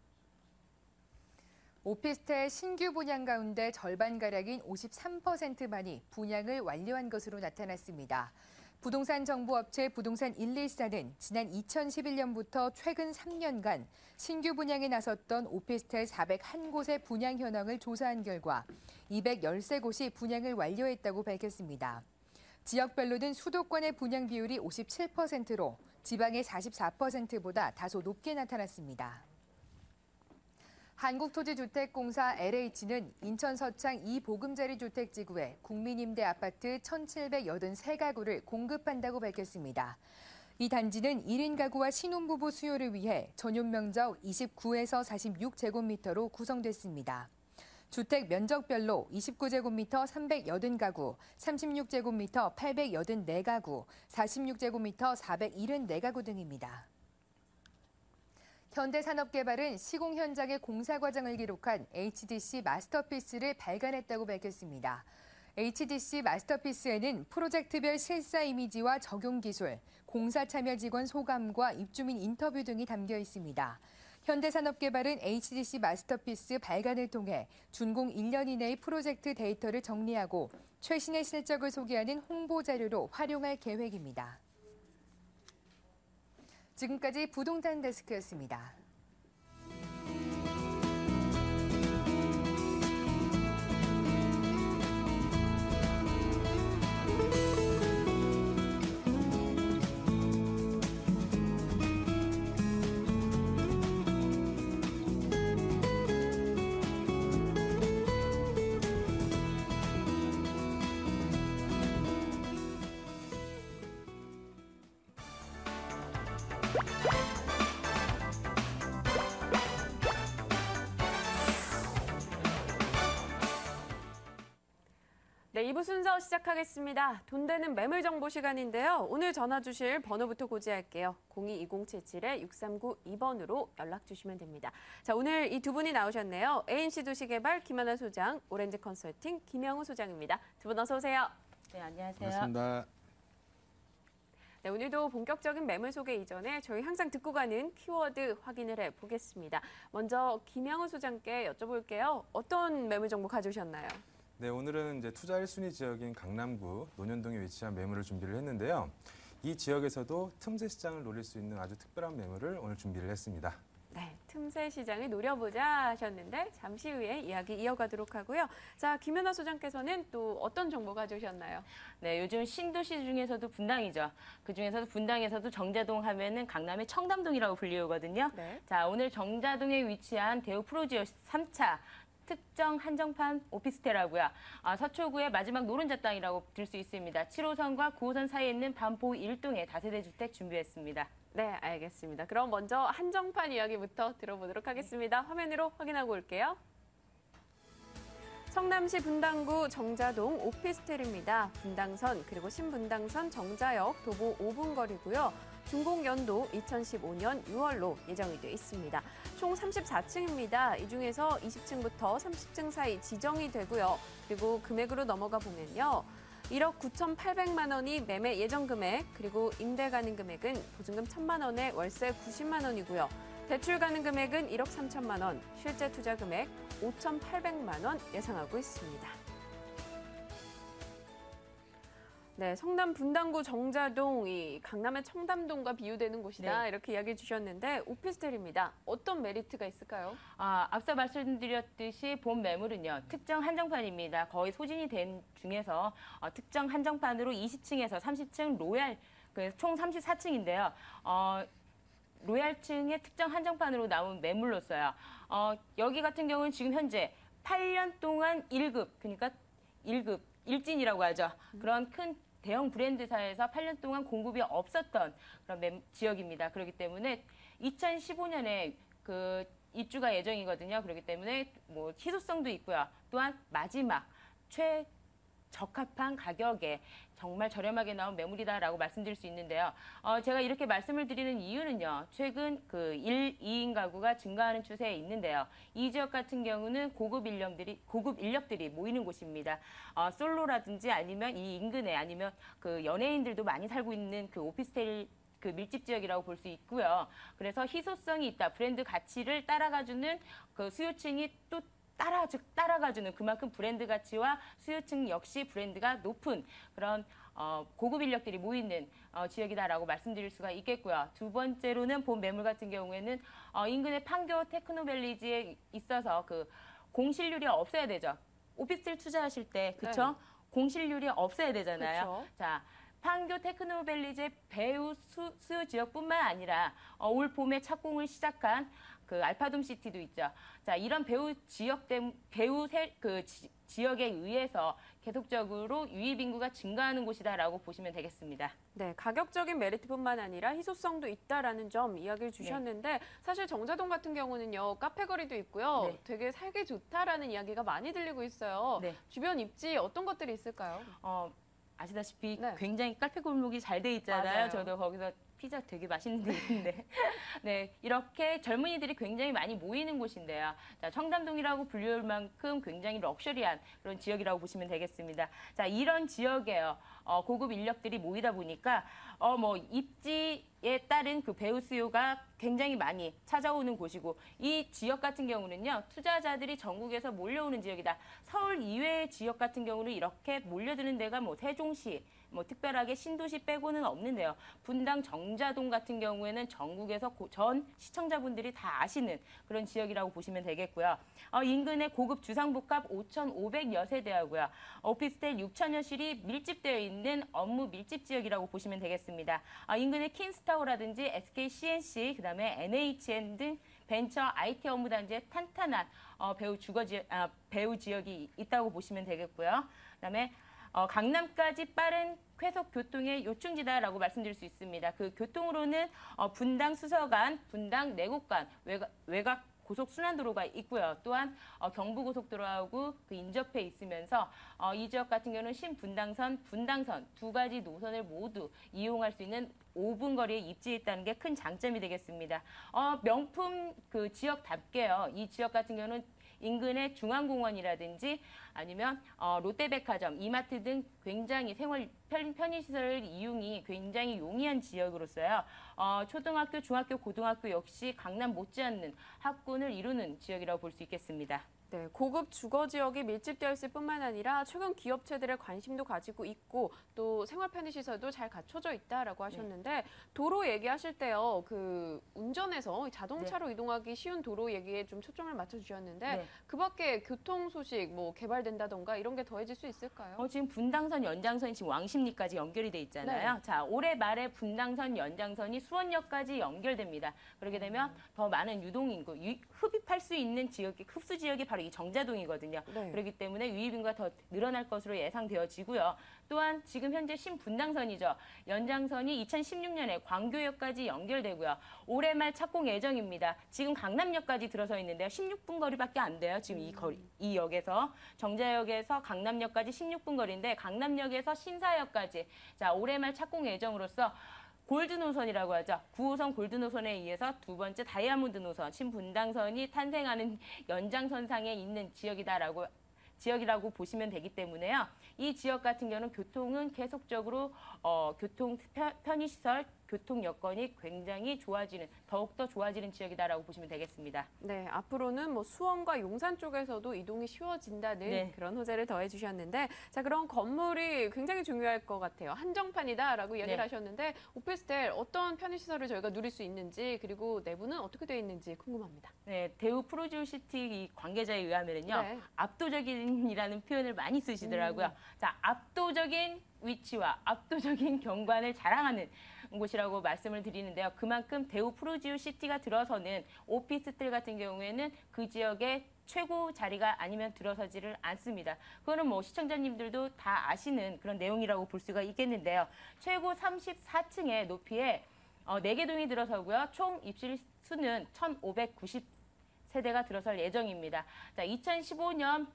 오피스텔 신규 분양 가운데 절반가량인 53%만이 분양을 완료한 것으로 나타났습니다. 부동산 정보업체 부동산 114는 지난 2011년부터 최근 3년간 신규 분양에 나섰던 오피스텔 401곳의 분양 현황을 조사한 결과 213곳이 분양을 완료했다고 밝혔습니다. 지역별로는 수도권의 분양 비율이 57%로 지방의 44%보다 다소 높게 나타났습니다. 한국토지주택공사 LH는 인천 서창 2보금자리 주택지구에 국민임대 아파트 1,783가구를 공급한다고 밝혔습니다. 이 단지는 1인 가구와 신혼부부 수요를 위해 전용 면적 29에서 46제곱미터로 구성됐습니다. 주택 면적별로 29제곱미터 380가구, 36제곱미터 884가구, 46제곱미터 474가구 등입니다. 현대산업개발은 시공 현장의 공사 과정을 기록한 HDC 마스터피스를 발간했다고 밝혔습니다. HDC 마스터피스에는 프로젝트별 실사 이미지와 적용 기술, 공사 참여 직원 소감과 입주민 인터뷰 등이 담겨 있습니다. 현대산업개발은 HDC 마스터피스 발간을 통해 준공 1년 이내의 프로젝트 데이터를 정리하고 최신의 실적을 소개하는 홍보 자료로 활용할 계획입니다. 지금까지 부동산 데스크였습니다. 네, 2부 순서 시작하겠습니다. 돈 되는 매물 정보 시간인데요. 오늘 전화 주실 번호부터 고지할게요. 02-2077-6392번으로 연락 주시면 됩니다. 자, 오늘 이 두 분이 나오셨네요. ANC 도시개발 김하나 소장, 오렌지 컨설팅 김영우 소장입니다. 두 분 어서 오세요. 네, 안녕하세요. 반갑습니다. 네, 오늘도 본격적인 매물 소개 이전에 저희 항상 듣고 가는 키워드 확인을 해보겠습니다. 먼저 김영우 소장께 여쭤볼게요. 어떤 매물 정보 가져오셨나요? 네, 오늘은 이제 투자 1순위 지역인 강남구 논현동에 위치한 매물을 준비를 했는데요. 이 지역에서도 틈새 시장을 노릴 수 있는 아주 특별한 매물을 오늘 준비를 했습니다. 네, 틈새 시장을 노려보자 하셨는데 잠시 후에 이야기 이어가도록 하고요. 자, 김연아 소장께서는 또 어떤 정보 가져오셨나요? 네, 요즘 신도시 중에서도 분당이죠. 그중에서도 분당에서도 정자동 하면은 강남의 청담동이라고 불리우거든요. 네. 자, 오늘 정자동에 위치한 대우 프로지오 3차 특정 한정판 오피스텔하고요. 서초구의 마지막 노른자 땅이라고 들 수 있습니다. 7호선과 9호선 사이에 있는 반포 1동의 다세대 주택 준비했습니다. 네, 알겠습니다. 그럼 먼저 한정판 이야기부터 들어보도록 하겠습니다. 화면으로 확인하고 올게요. 성남시 분당구 정자동 오피스텔입니다. 분당선 그리고 신분당선 정자역 도보 5분 거리고요. 준공연도 2015년 6월로 예정이 되어 있습니다. 총 34층입니다. 이 중에서 20층부터 30층 사이 지정이 되고요. 그리고 금액으로 넘어가 보면요. 1억 9,800만 원이 매매 예정 금액, 그리고 임대 가능 금액은 보증금 1,000만 원에 월세 90만 원이고요. 대출 가능 금액은 1억 3천만 원, 실제 투자 금액 5,800만 원 예상하고 있습니다. 네, 성남 분당구 정자동, 이 강남의 청담동과 비유되는 곳이다. 네. 이렇게 이야기해 주셨는데 오피스텔입니다. 어떤 메리트가 있을까요? 앞서 말씀드렸듯이 본 매물은요. 특정 한정판입니다. 거의 소진이 된 중에서 특정 한정판으로 20층에서 30층 로얄, 총 34층인데요. 로얄층의 특정 한정판으로 나온 매물로서요. 여기 같은 경우는 지금 현재 8년 동안 1급, 그러니까 1급, 일진이라고 하죠. 그런 큰 대형 브랜드사에서 8년 동안 공급이 없었던 그런 지역입니다. 그렇기 때문에 2015년에 입주가 예정이거든요. 그렇기 때문에 뭐 희소성도 있고요. 또한 마지막 최적합한 가격에 정말 저렴하게 나온 매물이다라고 말씀드릴 수 있는데요. 제가 이렇게 말씀을 드리는 이유는요. 최근 1, 2인 가구가 증가하는 추세에 있는데요. 이 지역 같은 경우는 고급 인력들이 모이는 곳입니다. 솔로라든지 아니면 이 인근에 아니면 연예인들도 많이 살고 있는 오피스텔 밀집 지역이라고 볼 수 있고요. 그래서 희소성이 있다. 브랜드 가치를 따라가주는 수요층이 또 따라가주는 그만큼 브랜드 가치와 수요층 역시 브랜드가 높은 그런 고급 인력들이 모이는 지역이다라고 말씀드릴 수가 있겠고요. 두 번째로는 본 매물 같은 경우에는 인근의 판교 테크노밸리지에 있어서 공실률이 없어야 되죠. 오피스텔 투자하실 때 그렇죠? 네. 공실률이 없어야 되잖아요. 그쵸. 자, 판교 테크노밸리지의 배우 수요 지역뿐만 아니라 올 봄에 착공을 시작한 알파돔 시티도 있죠. 자, 이런 지역에 의해서 계속적으로 유입 인구가 증가하는 곳이다라고 보시면 되겠습니다. 네, 가격적인 메리트뿐만 아니라 희소성도 있다라는 점 이야기를 주셨는데 네. 사실 정자동 같은 경우는요. 카페 거리도 있고요. 네. 되게 살기 좋다라는 이야기가 많이 들리고 있어요. 네. 주변 입지 어떤 것들이 있을까요? 아시다시피 네. 굉장히 카페 골목이 잘 돼 있잖아요. 맞아요. 저도 거기서 피자 되게 맛있는 데 있는데 네, 이렇게 젊은이들이 굉장히 많이 모이는 곳인데요. 자, 청담동이라고 불릴 만큼 굉장히 럭셔리한 그런 지역이라고 보시면 되겠습니다. 자, 이런 지역에요. 고급 인력들이 모이다 보니까 입지에 따른 배우 수요가 굉장히 많이 찾아오는 곳이고 이 지역 같은 경우는요. 투자자들이 전국에서 몰려오는 지역이다. 서울 이외의 지역 같은 경우는 이렇게 몰려드는 데가 세종시, 특별하게 신도시 빼고는 없는데요. 분당 정자동 같은 경우에는 전국에서 전 시청자분들이 다 아시는 그런 지역이라고 보시면 되겠고요. 인근의 고급 주상복합 5,500여 세대하고요. 오피스텔 6,000여 실이 밀집되어 있는 업무 밀집 지역이라고 보시면 되겠습니다. 인근의 킨스타워라든지 SK CNC, 그다음에 NHN 등 벤처 IT 업무 단지에 탄탄한 배우 지역이 있다고 보시면 되겠고요. 그다음에 강남까지 빠른 쾌속 교통의 요충지다라고 말씀드릴 수 있습니다. 교통으로는 분당 수서간, 분당 내곡간, 외곽 고속순환도로가 있고요. 또한 경부고속도로하고 인접해 있으면서 이 지역 같은 경우는 신분당선, 분당선 두 가지 노선을 모두 이용할 수 있는 5분 거리에 입지해 있다는 게 큰 장점이 되겠습니다. 명품 지역답게요. 이 지역 같은 경우는 인근의 중앙공원이라든지 아니면 롯데백화점, 이마트 등 굉장히 생활 편의시설 이용이 굉장히 용이한 지역으로서요. 초등학교, 중학교, 고등학교 역시 강남 못지않는 학군을 이루는 지역이라고 볼 수 있겠습니다. 네, 고급 주거 지역이 밀집되어 있을 뿐만 아니라 최근 기업체들의 관심도 가지고 있고 또 생활 편의시설도 잘 갖춰져 있다라고 하셨는데 도로 얘기하실 때요, 그 운전해서 자동차로 이동하기 쉬운 도로 얘기에 좀 초점을 맞춰주셨는데 그밖에 교통 소식 뭐 개발된다던가 이런 게 더해질 수 있을까요? 지금 분당선, 연장선이 지금 왕십리까지 연결이 돼 있잖아요. 자, 올해 말에 분당선, 연장선이 수원역까지 연결됩니다. 그렇게 되면 더 많은 유동인구, 흡입할 수 있는 지역이 흡수 지역이 바로 이 정자동이거든요. 그렇기 때문에 유입인구가 더 늘어날 것으로 예상되어지고요. 또한 지금 현재 신분당선이죠. 연장선이 2016년에 광교역까지 연결되고요. 올해 말 착공 예정입니다. 지금 강남역까지 들어서 있는데요. 16분 거리밖에 안 돼요. 지금 이 역에서 정자역에서 강남역까지 16분 거리인데 강남역에서 신사역까지 자 올해 말 착공 예정으로서 골드 노선이라고 하죠. 9호선 골드 노선에 의해서 두 번째 다이아몬드 노선, 신분당선이 탄생하는 연장선상에 있는 지역이라고 보시면 되기 때문에요. 이 지역 같은 경우는 교통은 계속적으로 교통 편의시설, 교통 여건이 굉장히 더욱더 좋아지는 지역이다라고 보시면 되겠습니다. 네, 앞으로는 뭐 수원과 용산 쪽에서도 이동이 쉬워진다는 그런 호재를 더해 주셨는데 자, 그럼 건물이 굉장히 중요할 것 같아요. 한정판이다라고 이야기를 하셨는데 오피스텔 어떤 편의시설을 저희가 누릴 수 있는지 그리고 내부는 어떻게 되어 있는지 궁금합니다. 네, 대우 프로듀시티 관계자에 의하면요. 압도적인이라는 표현을 많이 쓰시더라고요. 자, 압도적인 위치와 압도적인 경관을 자랑하는 곳이라고 말씀을 드리는데요. 그만큼 대우 프로듀시티가 들어서는 오피스텔 같은 경우에는 그 지역의 최고 자리가 아니면 들어서지를 않습니다. 그거는 뭐 시청자님들도 다 아시는 그런 내용이라고 볼 수가 있겠는데요. 최고 34층의 높이에 4개 동이 들어서고요. 총 입실 수는 1,590세대가 들어설 예정입니다. 자, 2015년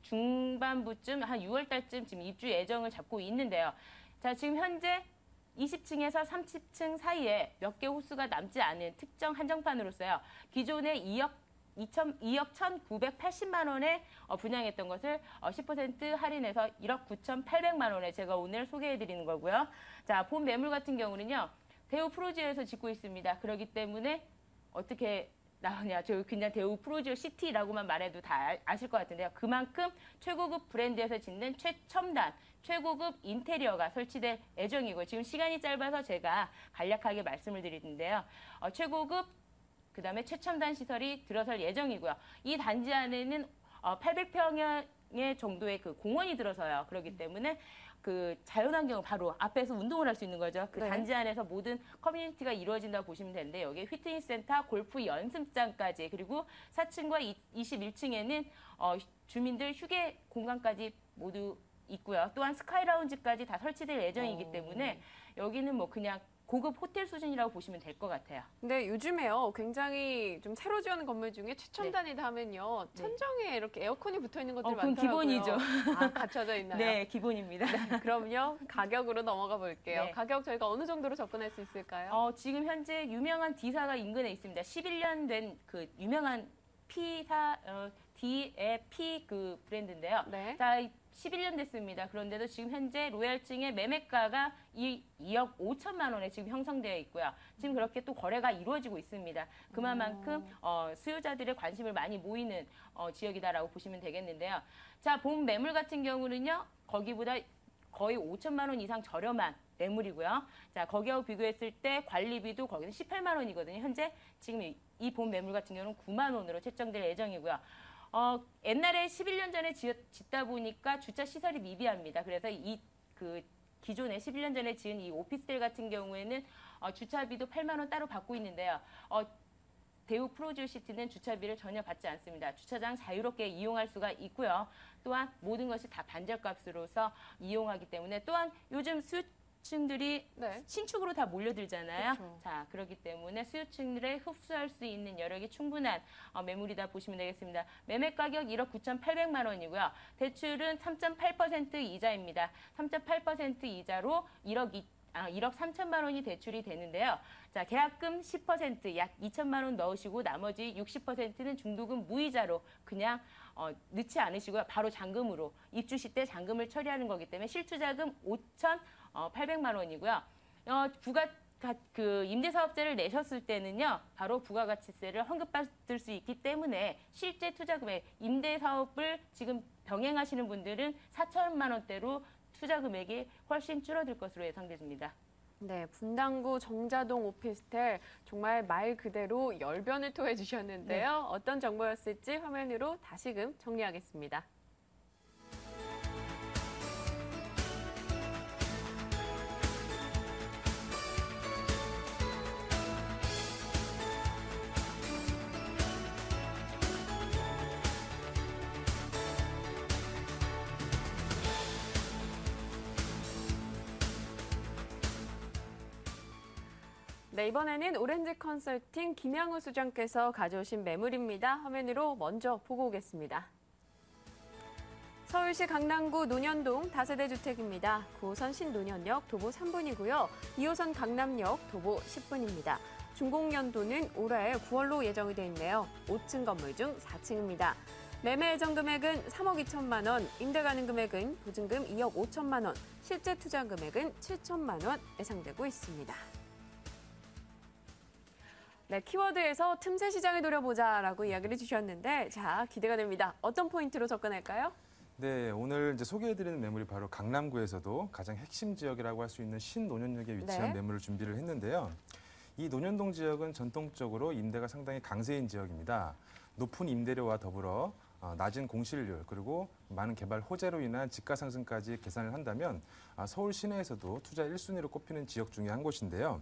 중반부쯤 한 6월 달쯤 지금 입주 예정을 잡고 있는데요. 자, 지금 현재 20층에서 30층 사이에 몇 개 호수가 남지 않은 특정 한정판으로서요. 기존에 2억 1,980만 원에 분양했던 것을 10% 할인해서 1억 9,800만 원에 제가 오늘 소개해드리는 거고요. 자, 본 매물 같은 경우는요. 대우 프로지오에서 짓고 있습니다. 그렇기 때문에 어떻게 나오냐. 저 그냥 대우 프로지오 시티라고만 말해도 다 아실 것 같은데요. 그만큼 최고급 브랜드에서 짓는 최첨단, 최고급 인테리어가 설치될 예정이고 지금 시간이 짧아서 제가 간략하게 말씀을 드리는데요. 최고급 그다음에 최첨단 시설이 들어설 예정이고요. 이 단지 안에는 800평의 정도의 그 공원이 들어서요. 그렇기 때문에 그 자연환경 바로 앞에서 운동을 할 수 있는 거죠. 그 단지 안에서 모든 커뮤니티가 이루어진다고 보시면 되는데 여기에 피트니스 센터, 골프 연습장까지 그리고 4층과 21층에는 주민들 휴게 공간까지 모두 있고요. 또한 스카이 라운지까지 다 설치될 예정이기 때문에 여기는 뭐 그냥 고급 호텔 수준이라고 보시면 될 것 같아요. 근데 요즘에요, 굉장히 좀 새로 지어놓은 건물 중에 최첨단이다 하면요, 천정에 이렇게 에어컨이 붙어 있는 것들이 많더라고요. 그건 기본이죠. 갖춰져 있나요? 네, 기본입니다. 네, 그럼요, 가격으로 넘어가 볼게요. 가격 저희가 어느 정도로 접근할 수 있을까요? 지금 현재 유명한 D사가 인근에 있습니다. 11년 된 그 유명한 P사, D의 P 그 브랜드인데요. 자, 11년 됐습니다. 그런데도 지금 현재 로얄층의 매매가가 2억 5천만 원에 지금 형성되어 있고요. 지금 그렇게 또 거래가 이루어지고 있습니다. 그만큼 수요자들의 관심을 많이 모이는 지역이다라고 보시면 되겠는데요. 자, 본 매물 같은 경우는요. 거기보다 거의 5천만 원 이상 저렴한 매물이고요. 자, 거기하고 비교했을 때 관리비도 거기는 18만 원이거든요. 현재 지금 이 본 매물 같은 경우는 9만 원으로 책정될 예정이고요. 옛날에 11년 전에 짓다 보니까 주차 시설이 미비합니다. 그래서 기존에 11년 전에 지은 이 오피스텔 같은 경우에는 주차비도 8만 원 따로 받고 있는데요. 대우 프로듀시티는 주차비를 전혀 받지 않습니다. 주차장 자유롭게 이용할 수가 있고요. 또한 모든 것이 다 반절값으로서 이용하기 때문에 또한 요즘 수요층들이 신축으로 다 몰려들잖아요. 자, 그렇기 때문에 수요층들의 흡수할 수 있는 여력이 충분한 매물이다 보시면 되겠습니다. 매매 가격 1억 9,800만 원이고요. 대출은 3.8% 이자입니다. 3.8% 이자로 1억 3천만 원이 대출이 되는데요. 자, 계약금 10% 약 2천만 원 넣으시고 나머지 60%는 중도금 무이자로 그냥 넣지 않으시고요. 바로 잔금으로 입주 시 때 잔금을 처리하는 거기 때문에 실투자금 5,800만 원이고요. 임대사업자를 내셨을 때는요, 바로 부가가치세를 환급받을 수 있기 때문에 실제 투자금액, 임대사업을 지금 병행하시는 분들은 4천만 원대로 투자 금액이 훨씬 줄어들 것으로 예상됩니다. 네, 분당구 정자동 오피스텔 정말 말 그대로 열변을 토해 주셨는데요. 네. 어떤 정보였을지 화면으로 다시금 정리하겠습니다. 네, 이번에는 오렌지 컨설팅 김양우 수장께서 가져오신 매물입니다. 화면으로 먼저 보고 오겠습니다. 서울시 강남구 논현동 다세대 주택입니다. 9호선 신논현역 도보 3분이고요. 2호선 강남역 도보 10분입니다. 준공연도는 올해 9월로 예정이 돼 있네요. 5층 건물 중 4층입니다. 매매 예정 금액은 3억 2천만 원, 임대 가능 금액은 보증금 2억 5천만 원, 실제 투자 금액은 7천만 원 예상되고 있습니다. 네, 키워드에서 틈새 시장을 노려보자라고 이야기를 주셨는데, 자, 기대가 됩니다. 어떤 포인트로 접근할까요? 네, 오늘 이제 소개해드리는 매물이 바로 강남구에서도 가장 핵심 지역이라고 할 수 있는 신논현역에 위치한 매물을 준비를 했는데요. 이 논현동 지역은 전통적으로 임대가 상당히 강세인 지역입니다. 높은 임대료와 더불어 낮은 공실률 그리고 많은 개발 호재로 인한 집가 상승까지 계산을 한다면 서울 시내에서도 투자 1순위로 꼽히는 지역 중에 한 곳인데요.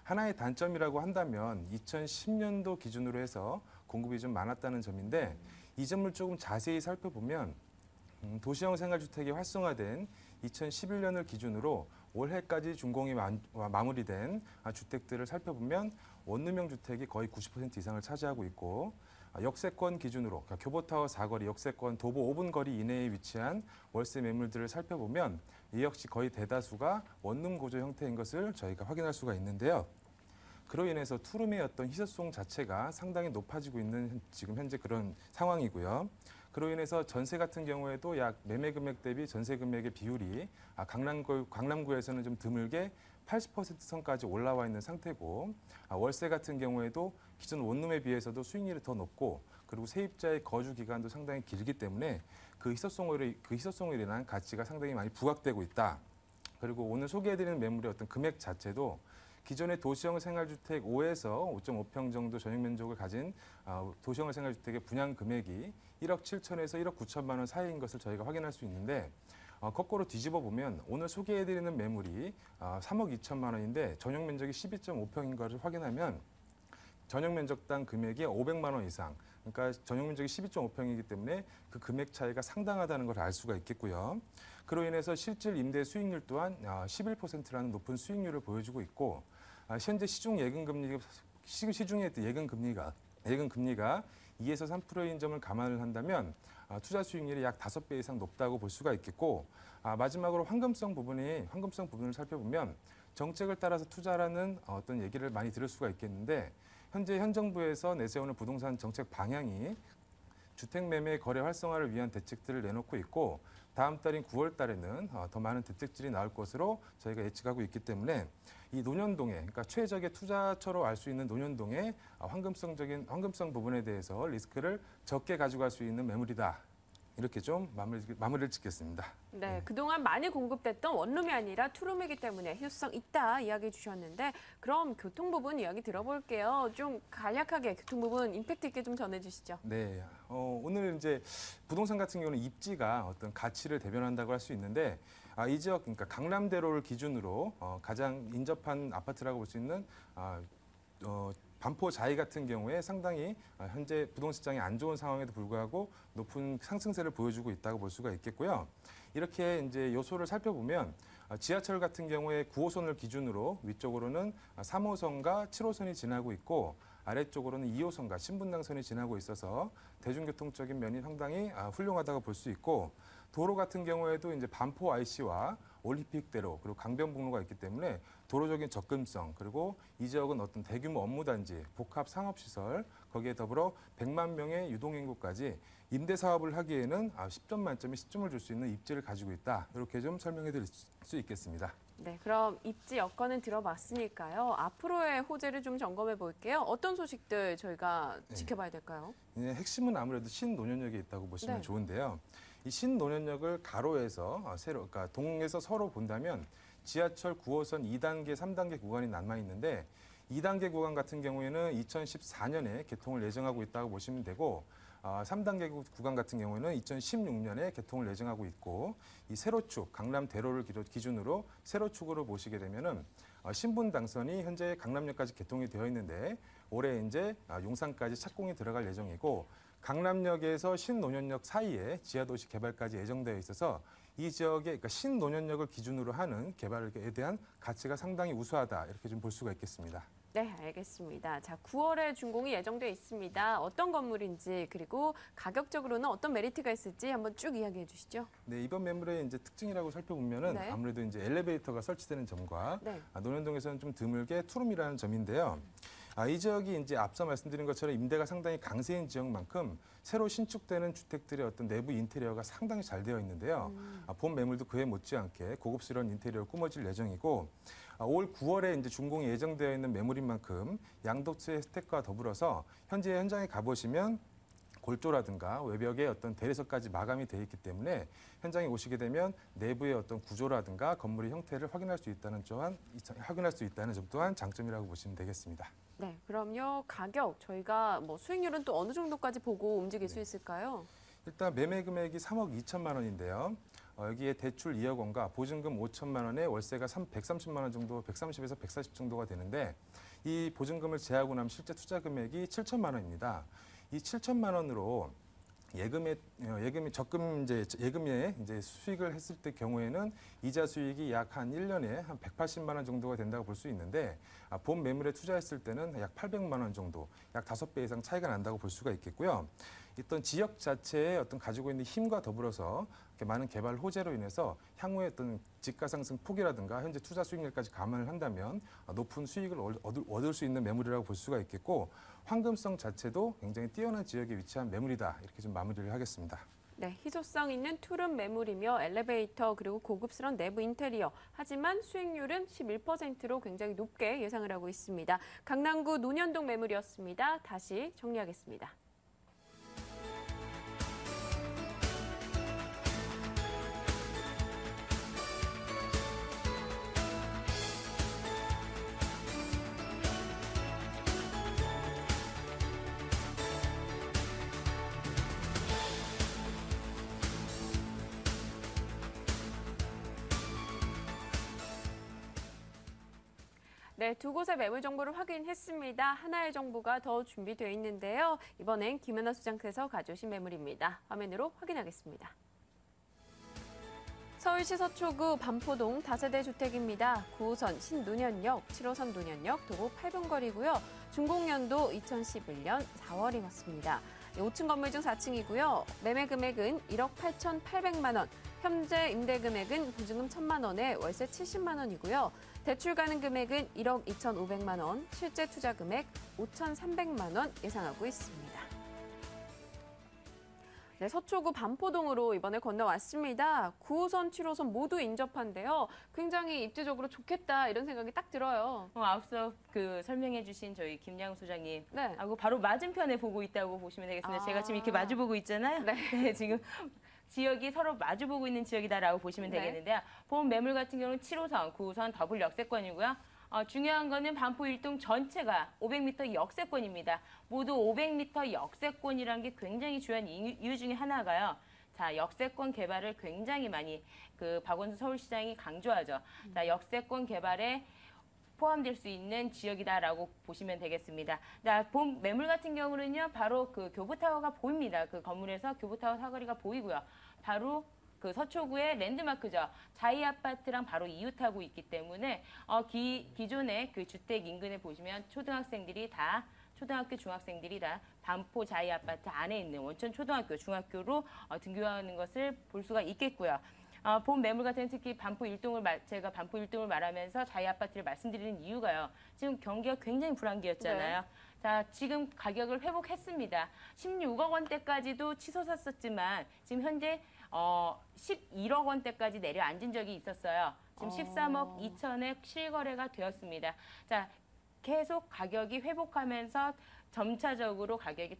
하나의 단점이라고 한다면 2010년도 기준으로 해서 공급이 좀 많았다는 점인데 이 점을 조금 자세히 살펴보면 도시형 생활주택이 활성화된 2011년을 기준으로 올해까지 준공이 마무리된 주택들을 살펴보면 원룸형 주택이 거의 90% 이상을 차지하고 있고 역세권 기준으로 그러니까 교보타워 사거리, 역세권 도보 5분 거리 이내에 위치한 월세 매물들을 살펴보면 이 역시 거의 대다수가 원룸 구조 형태인 것을 저희가 확인할 수가 있는데요. 그로 인해서 투룸의 어떤 희소성 자체가 상당히 높아지고 있는 지금 현재 그런 상황이고요. 그로 인해서 전세 같은 경우에도 약 매매 금액 대비 전세 금액의 비율이 강남구에서는 좀 드물게 80% 선까지 올라와 있는 상태고 월세 같은 경우에도 기존 원룸에 비해서도 수익률이 더 높고 그리고 세입자의 거주 기간도 상당히 길기 때문에 그 희소성으로 인한 가치가 상당히 많이 부각되고 있다. 그리고 오늘 소개해드리는 매물의 어떤 금액 자체도 기존의 도시형 생활주택 5에서 5.5평 정도 전용 면적을 가진 도시형 생활주택의 분양 금액이 1억 7천에서 1억 9천만 원 사이인 것을 저희가 확인할 수 있는데 거꾸로 뒤집어 보면 오늘 소개해드리는 매물이 3억 2천만 원인데 전용 면적이 12.5평인 것을 확인하면 전용 면적당 금액이 500만 원 이상, 그러니까 전용 면적이 12.5평이기 때문에 그 금액 차이가 상당하다는 걸 알 수가 있겠고요. 그로 인해서 실질 임대 수익률 또한 11%라는 높은 수익률을 보여주고 있고 현재 시중의 예금 금리가 2에서 3%인 점을 감안을 한다면 투자 수익률이 약 5배 이상 높다고 볼 수가 있겠고 마지막으로 황금성 부분을 살펴보면 정책을 따라서 투자라는 어떤 얘기를 많이 들을 수가 있겠는데 현재 현 정부에서 내세우는 부동산 정책 방향이 주택 매매 거래 활성화를 위한 대책들을 내놓고 있고 다음 달인 9월 달에는 더 많은 대책들이 나올 것으로 저희가 예측하고 있기 때문에 이 논현동에 그러니까 최적의 투자처로 알 수 있는 논현동의 황금성 부분에 대해서 리스크를 적게 가져갈 수 있는 매물이다. 이렇게 좀 마무리를 짓겠습니다. 네, 그동안 많이 공급됐던 원룸이 아니라 투룸이기 때문에 희소성 있다 이야기 주셨는데 그럼 교통 부분 이야기 들어볼게요. 좀 간략하게 교통 부분 임팩트 있게 좀 전해주시죠. 네, 오늘 이제 부동산 같은 경우는 입지가 어떤 가치를 대변한다고 할 수 있는데 이 지역 그러니까 강남대로를 기준으로 가장 인접한 아파트라고 볼 수 있는 반포 자이 같은 경우에 상당히 현재 부동산 시장이 안 좋은 상황에도 불구하고 높은 상승세를 보여주고 있다고 볼 수가 있겠고요. 이렇게 이제 요소를 살펴보면 지하철 같은 경우에 9호선을 기준으로 위쪽으로는 3호선과 7호선이 지나고 있고 아래쪽으로는 2호선과 신분당선이 지나고 있어서 대중교통적인 면이 상당히 훌륭하다고 볼 수 있고 도로 같은 경우에도 이제 반포 IC와 올림픽대로 그리고 강변북로가 있기 때문에 도로적인 접근성 그리고 이 지역은 어떤 대규모 업무단지, 복합 상업시설 거기에 더불어 100만 명의 유동인구까지 임대 사업을 하기에는 10점 만점에 10점을 줄 수 있는 입지를 가지고 있다. 이렇게 좀 설명해 드릴 수 있겠습니다. 네, 그럼 입지 여건은 들어봤으니까요. 앞으로의 호재를 좀 점검해 볼게요. 어떤 소식들 저희가 지켜봐야 될까요? 핵심은 아무래도 신논현역에 있다고 보시면 좋은데요. 이 신논현역을 가로에서 그러니까 동에서 서로 본다면 지하철 9호선 2단계, 3단계 구간이 남아 있는데 2단계 구간 같은 경우에는 2014년에 개통을 예정하고 있다고 보시면 되고 3단계 구간 같은 경우에는 2016년에 개통을 예정하고 있고 이 세로축, 강남대로를 기준으로 세로축으로 보시게 되면은 신분당선이 현재 강남역까지 개통이 되어 있는데 올해 이제 용산까지 착공이 들어갈 예정이고 강남역에서 신논현역 사이에 지하도시 개발까지 예정되어 있어서 이 지역의 그러니까 신논현역을 기준으로 하는 개발에 대한 가치가 상당히 우수하다 이렇게 좀 볼 수가 있겠습니다. 네, 알겠습니다. 자, 9월에 준공이 예정돼 있습니다. 어떤 건물인지 그리고 가격적으로는 어떤 메리트가 있을지 한번 쭉 이야기해 주시죠. 네, 이번 매물의 이제 특징이라고 살펴보면은 아무래도 이제 엘리베이터가 설치되는 점과 논현동에서는 좀 드물게 투룸이라는 점인데요. 이 지역이 이제 앞서 말씀드린 것처럼 임대가 상당히 강세인 지역만큼 새로 신축되는 주택들의 어떤 내부 인테리어가 상당히 잘 되어 있는데요. 본 매물도 그에 못지않게 고급스러운 인테리어 꾸며질 예정이고 올 9월에 이제 준공이 예정되어 있는 매물인 만큼 양도세 혜택과 더불어서 현재 현장에 가보시면 골조라든가 외벽에 어떤 대리석까지 마감이 되어 있기 때문에 현장에 오시게 되면 내부의 어떤 구조라든가 건물의 형태를 확인할 수 있다는 점 또한 장점이라고 보시면 되겠습니다. 네, 그럼요. 가격 저희가 뭐 수익률은 또 어느 정도까지 보고 움직일 수 있을까요? 일단 매매 금액이 3억 2천만 원인데요. 여기에 대출 2억 원과 보증금 5천만 원에 월세가 130만 원 정도, 130에서 140 정도가 되는데 이 보증금을 제하고 나면 실제 투자 금액이 7천만 원입니다. 이 7천만 원으로 예금에 수익을 했을 때 경우에는 이자 수익이 약 한 1년에 한 180만 원 정도가 된다고 볼 수 있는데 본 매물에 투자했을 때는 약 800만 원 정도, 약 5배 이상 차이가 난다고 볼 수가 있겠고요. 어떤 지역 자체의 어떤 가지고 있는 힘과 더불어서 많은 개발 호재로 인해서 향후에 어떤 집가 상승 폭이라든가 현재 투자 수익률까지 감안을 한다면 높은 수익을 얻을 수 있는 매물이라고 볼 수가 있겠고 황금성 자체도 굉장히 뛰어난 지역에 위치한 매물이다 이렇게 좀 마무리를 하겠습니다. 네, 희소성 있는 투룸 매물이며 엘리베이터 그리고 고급스러운 내부 인테리어. 하지만 수익률은 11%로 굉장히 높게 예상을 하고 있습니다. 강남구 논현동 매물이었습니다. 다시 정리하겠습니다. 네, 두 곳의 매물 정보를 확인했습니다. 하나의 정보가 더 준비되어 있는데요. 이번엔 김연아 수장께서 가져오신 매물입니다. 화면으로 확인하겠습니다. 서울시 서초구 반포동 다세대 주택입니다. 9호선 신논현역, 7호선 논현역, 도보 8분 거리고요. 준공연도 2011년 4월이 맞습니다. 5층 건물 중 4층이고요. 매매 금액은 1억 8,800만 원, 현재 임대 금액은 보증금 1,000만 원에 월세 70만 원이고요. 대출 가능 금액은 1억 2,500만 원, 실제 투자 금액 5,300만 원 예상하고 있습니다. 네, 서초구 반포동으로 이번에 건너왔습니다. 9호선, 7호선 모두 인접한데요. 굉장히 입지적으로 좋겠다 이런 생각이 딱 들어요. 앞서 설명해 주신 저희 김양우 소장님 하고 바로 맞은편에 보고 있다고 보시면 되겠습니다. 제가 지금 이렇게 마주보고 있잖아요. 네, 지금 지역이 서로 마주보고 있는 지역이다라고 보시면 되겠는데요. 본 매물 같은 경우는 7호선, 9호선 더블 역세권이고요. 중요한 거는 반포 1동 전체가 500m 역세권입니다. 모두 500m 역세권이라는 게 굉장히 중요한 이유 중에 하나가요. 자, 역세권 개발을 굉장히 많이 박원순 서울시장이 강조하죠. 자, 역세권 개발에 포함될 수 있는 지역이다라고 보시면 되겠습니다. 본 매물 같은 경우는요, 바로 교보타워가 보입니다. 그 건물에서 교보타워 사거리가 보이고요. 바로 서초구의 랜드마크죠. 자이 아파트랑 바로 이웃하고 있기 때문에 기존의 주택 인근에 보시면 초등학생들이 다 초등학교 중학생들이 다 반포 자이 아파트 안에 있는 원천 초등학교, 중학교로 등교하는 것을 볼 수가 있겠고요. 본 매물 같은 경우는 특히 제가 반포 1동을 말하면서 자이 아파트를 말씀드리는 이유가요. 지금 경기가 굉장히 불황기였잖아요. 네. 자, 지금 가격을 회복했습니다. 16억 원대까지도 치솟았었지만 지금 현재 11억 원대까지 내려앉은 적이 있었어요. 지금 13억 2천에 실거래가 되었습니다. 자, 계속 가격이 회복하면서 점차적으로 가격이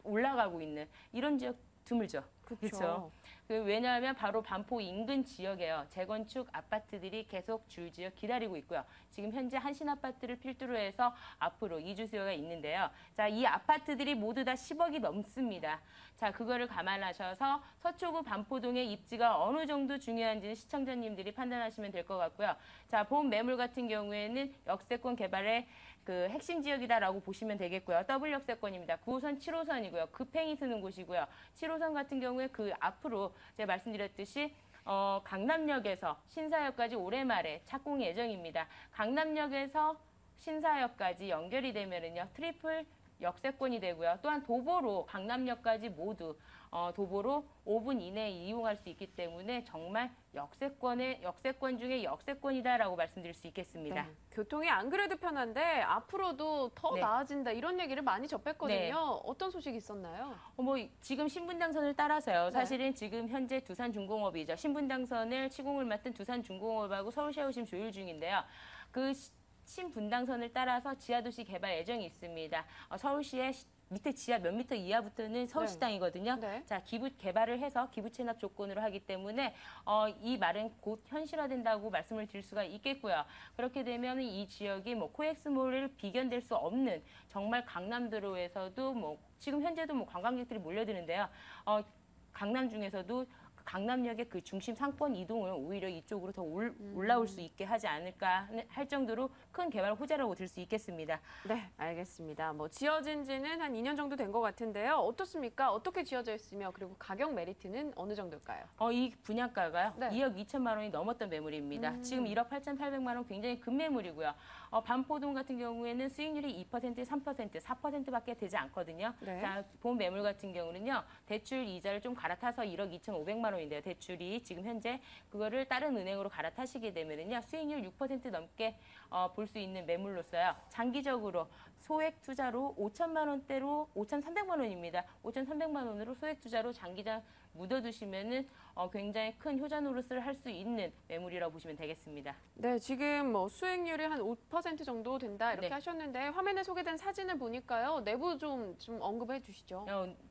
올라가고 있는 이런 지역 드물죠. 그렇죠. 왜냐하면 바로 반포 인근 지역에요. 재건축 아파트들이 계속 줄지어 기다리고 있고요. 지금 현재 한신 아파트를 필두로 해서 앞으로 이주 수요가 있는데요. 자, 이 아파트들이 모두 다 10억이 넘습니다. 자, 그거를 감안하셔서 서초구 반포동의 입지가 어느 정도 중요한지는 시청자님들이 판단하시면 될 것 같고요. 자, 본 매물 같은 경우에는 역세권 개발의 그 핵심 지역이다라고 보시면 되겠고요. 더블 역세권입니다. 9호선, 7호선이고요. 급행이 쓰는 곳이고요. 7호선 같은 경우에 그 앞으로 제가 말씀드렸듯이 강남역에서 신사역까지 올해 말에 착공 예정입니다. 강남역에서 신사역까지 연결이 되면은요, 트리플 역세권이 되고요. 또한 도보로 강남역까지 모두 도보로 5분 이내에 이용할 수 있기 때문에 정말 역세권 중에 역세권이다라고 말씀드릴 수 있겠습니다. 네. 교통이 안 그래도 편한데 앞으로도 더 나아진다 이런 얘기를 많이 접했거든요. 네. 어떤 소식이 있었나요? 지금 신분당선을 따라서요. 사실은 지금 현재 두산중공업이죠. 신분당선을 시공을 맡은 두산중공업하고 서울시하고 조율 중인데요. 그 신분당선을 따라서 지하도시 개발 예정이 있습니다. 서울시의 밑에 지하 몇 미터 이하부터는 서울시 땅이거든요. 네. 자, 기부 개발을 해서 기부 체납 조건으로 하기 때문에 이 말은 곧 현실화된다고 말씀을 드릴 수가 있겠고요. 그렇게 되면 이 지역이 코엑스몰을 비견될 수 없는 정말 강남도로에서도 지금 현재도 관광객들이 몰려드는데요. 강남 중에서도 강남역의 그 중심 상권 이동을 오히려 이쪽으로 더 올라올 수 있게 하지 않을까 할 정도로 큰 개발 호재라고 들 수 있겠습니다. 네, 알겠습니다. 지어진 지는 한 2년 정도 된 것 같은데요. 어떻습니까? 어떻게 지어져 있으며 그리고 가격 메리트는 어느 정도일까요? 이 분양가가요. 네. 2억 2천만 원이 넘었던 매물입니다. 지금 1억 8,800만 원 굉장히 큰 매물이고요. 반포동 같은 경우에는 수익률이 2%, 3%, 4%밖에 되지 않거든요. 네. 자, 본 매물 같은 경우는요. 대출 이자를 좀 갈아타서 1억 2,500만 원인데요. 대출이 지금 현재 그거를 다른 은행으로 갈아타시게 되면은요. 수익률 6% 넘게 볼 수 있는 매물로서요. 장기적으로 소액 투자로 5천만 원대로 5,300만 원입니다. 5,300만 원으로 소액 투자로 장기장 묻어두시면은 굉장히 큰 효자 노릇을 할 수 있는 매물이라고 보시면 되겠습니다. 네, 지금 수익률이 한 5% 정도 된다 이렇게 하셨는데 화면에 소개된 사진을 보니까요. 내부 좀 언급해 주시죠.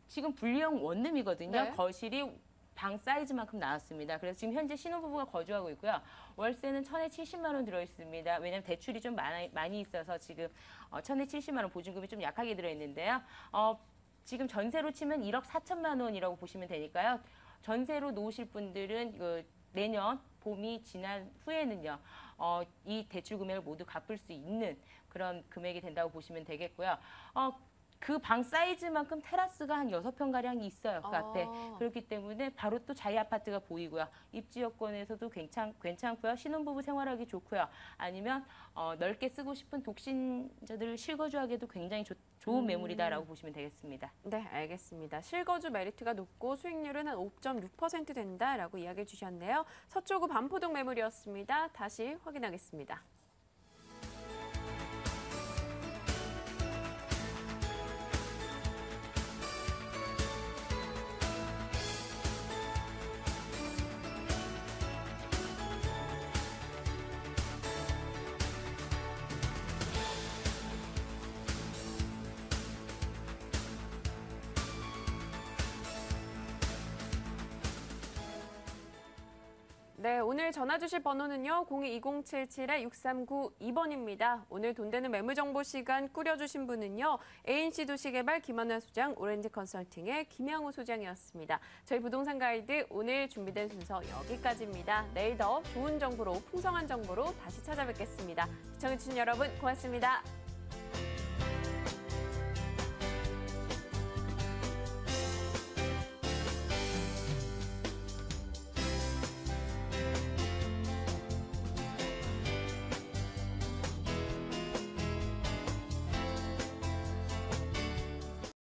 지금 분리형 원룸이거든요. 네. 거실이 방 사이즈만큼 나왔습니다. 그래서 지금 현재 신혼부부가 거주하고 있고요. 월세는 1,070만 원 들어있습니다. 왜냐하면 대출이 좀 많이 있어서 지금 1,070만 원 보증금이 좀 약하게 들어있는데요. 지금 전세로 치면 1억 4천만 원이라고 보시면 되니까요. 전세로 놓으실 분들은 내년 봄이 지난 후에는요. 이 대출 금액을 모두 갚을 수 있는 그런 금액이 된다고 보시면 되겠고요. 그 방 사이즈만큼 테라스가 한 6평가량이 있어요. 그 앞에. 그렇기 때문에 바로 또 자이 아파트가 보이고요. 입지 여건에서도 괜찮고요. 신혼부부 생활하기 좋고요. 아니면 넓게 쓰고 싶은 독신자들을 실거주하기에도 굉장히 좋은 매물이다라고 보시면 되겠습니다. 네, 알겠습니다. 실거주 메리트가 높고 수익률은 한 5.6% 된다라고 이야기해 주셨네요. 서초구 반포동 매물이었습니다. 다시 확인하겠습니다. 네, 오늘 전화 주실 번호는요. 02-2077-6392번입니다. 오늘 돈 되는 매물 정보 시간 꾸려주신 분은요. ANC 도시개발 김한나 소장, 오렌지 컨설팅의 김양호 소장이었습니다. 저희 부동산 가이드 오늘 준비된 순서 여기까지입니다. 내일 더 좋은 정보로 풍성한 정보로 다시 찾아뵙겠습니다. 시청해주신 여러분 고맙습니다.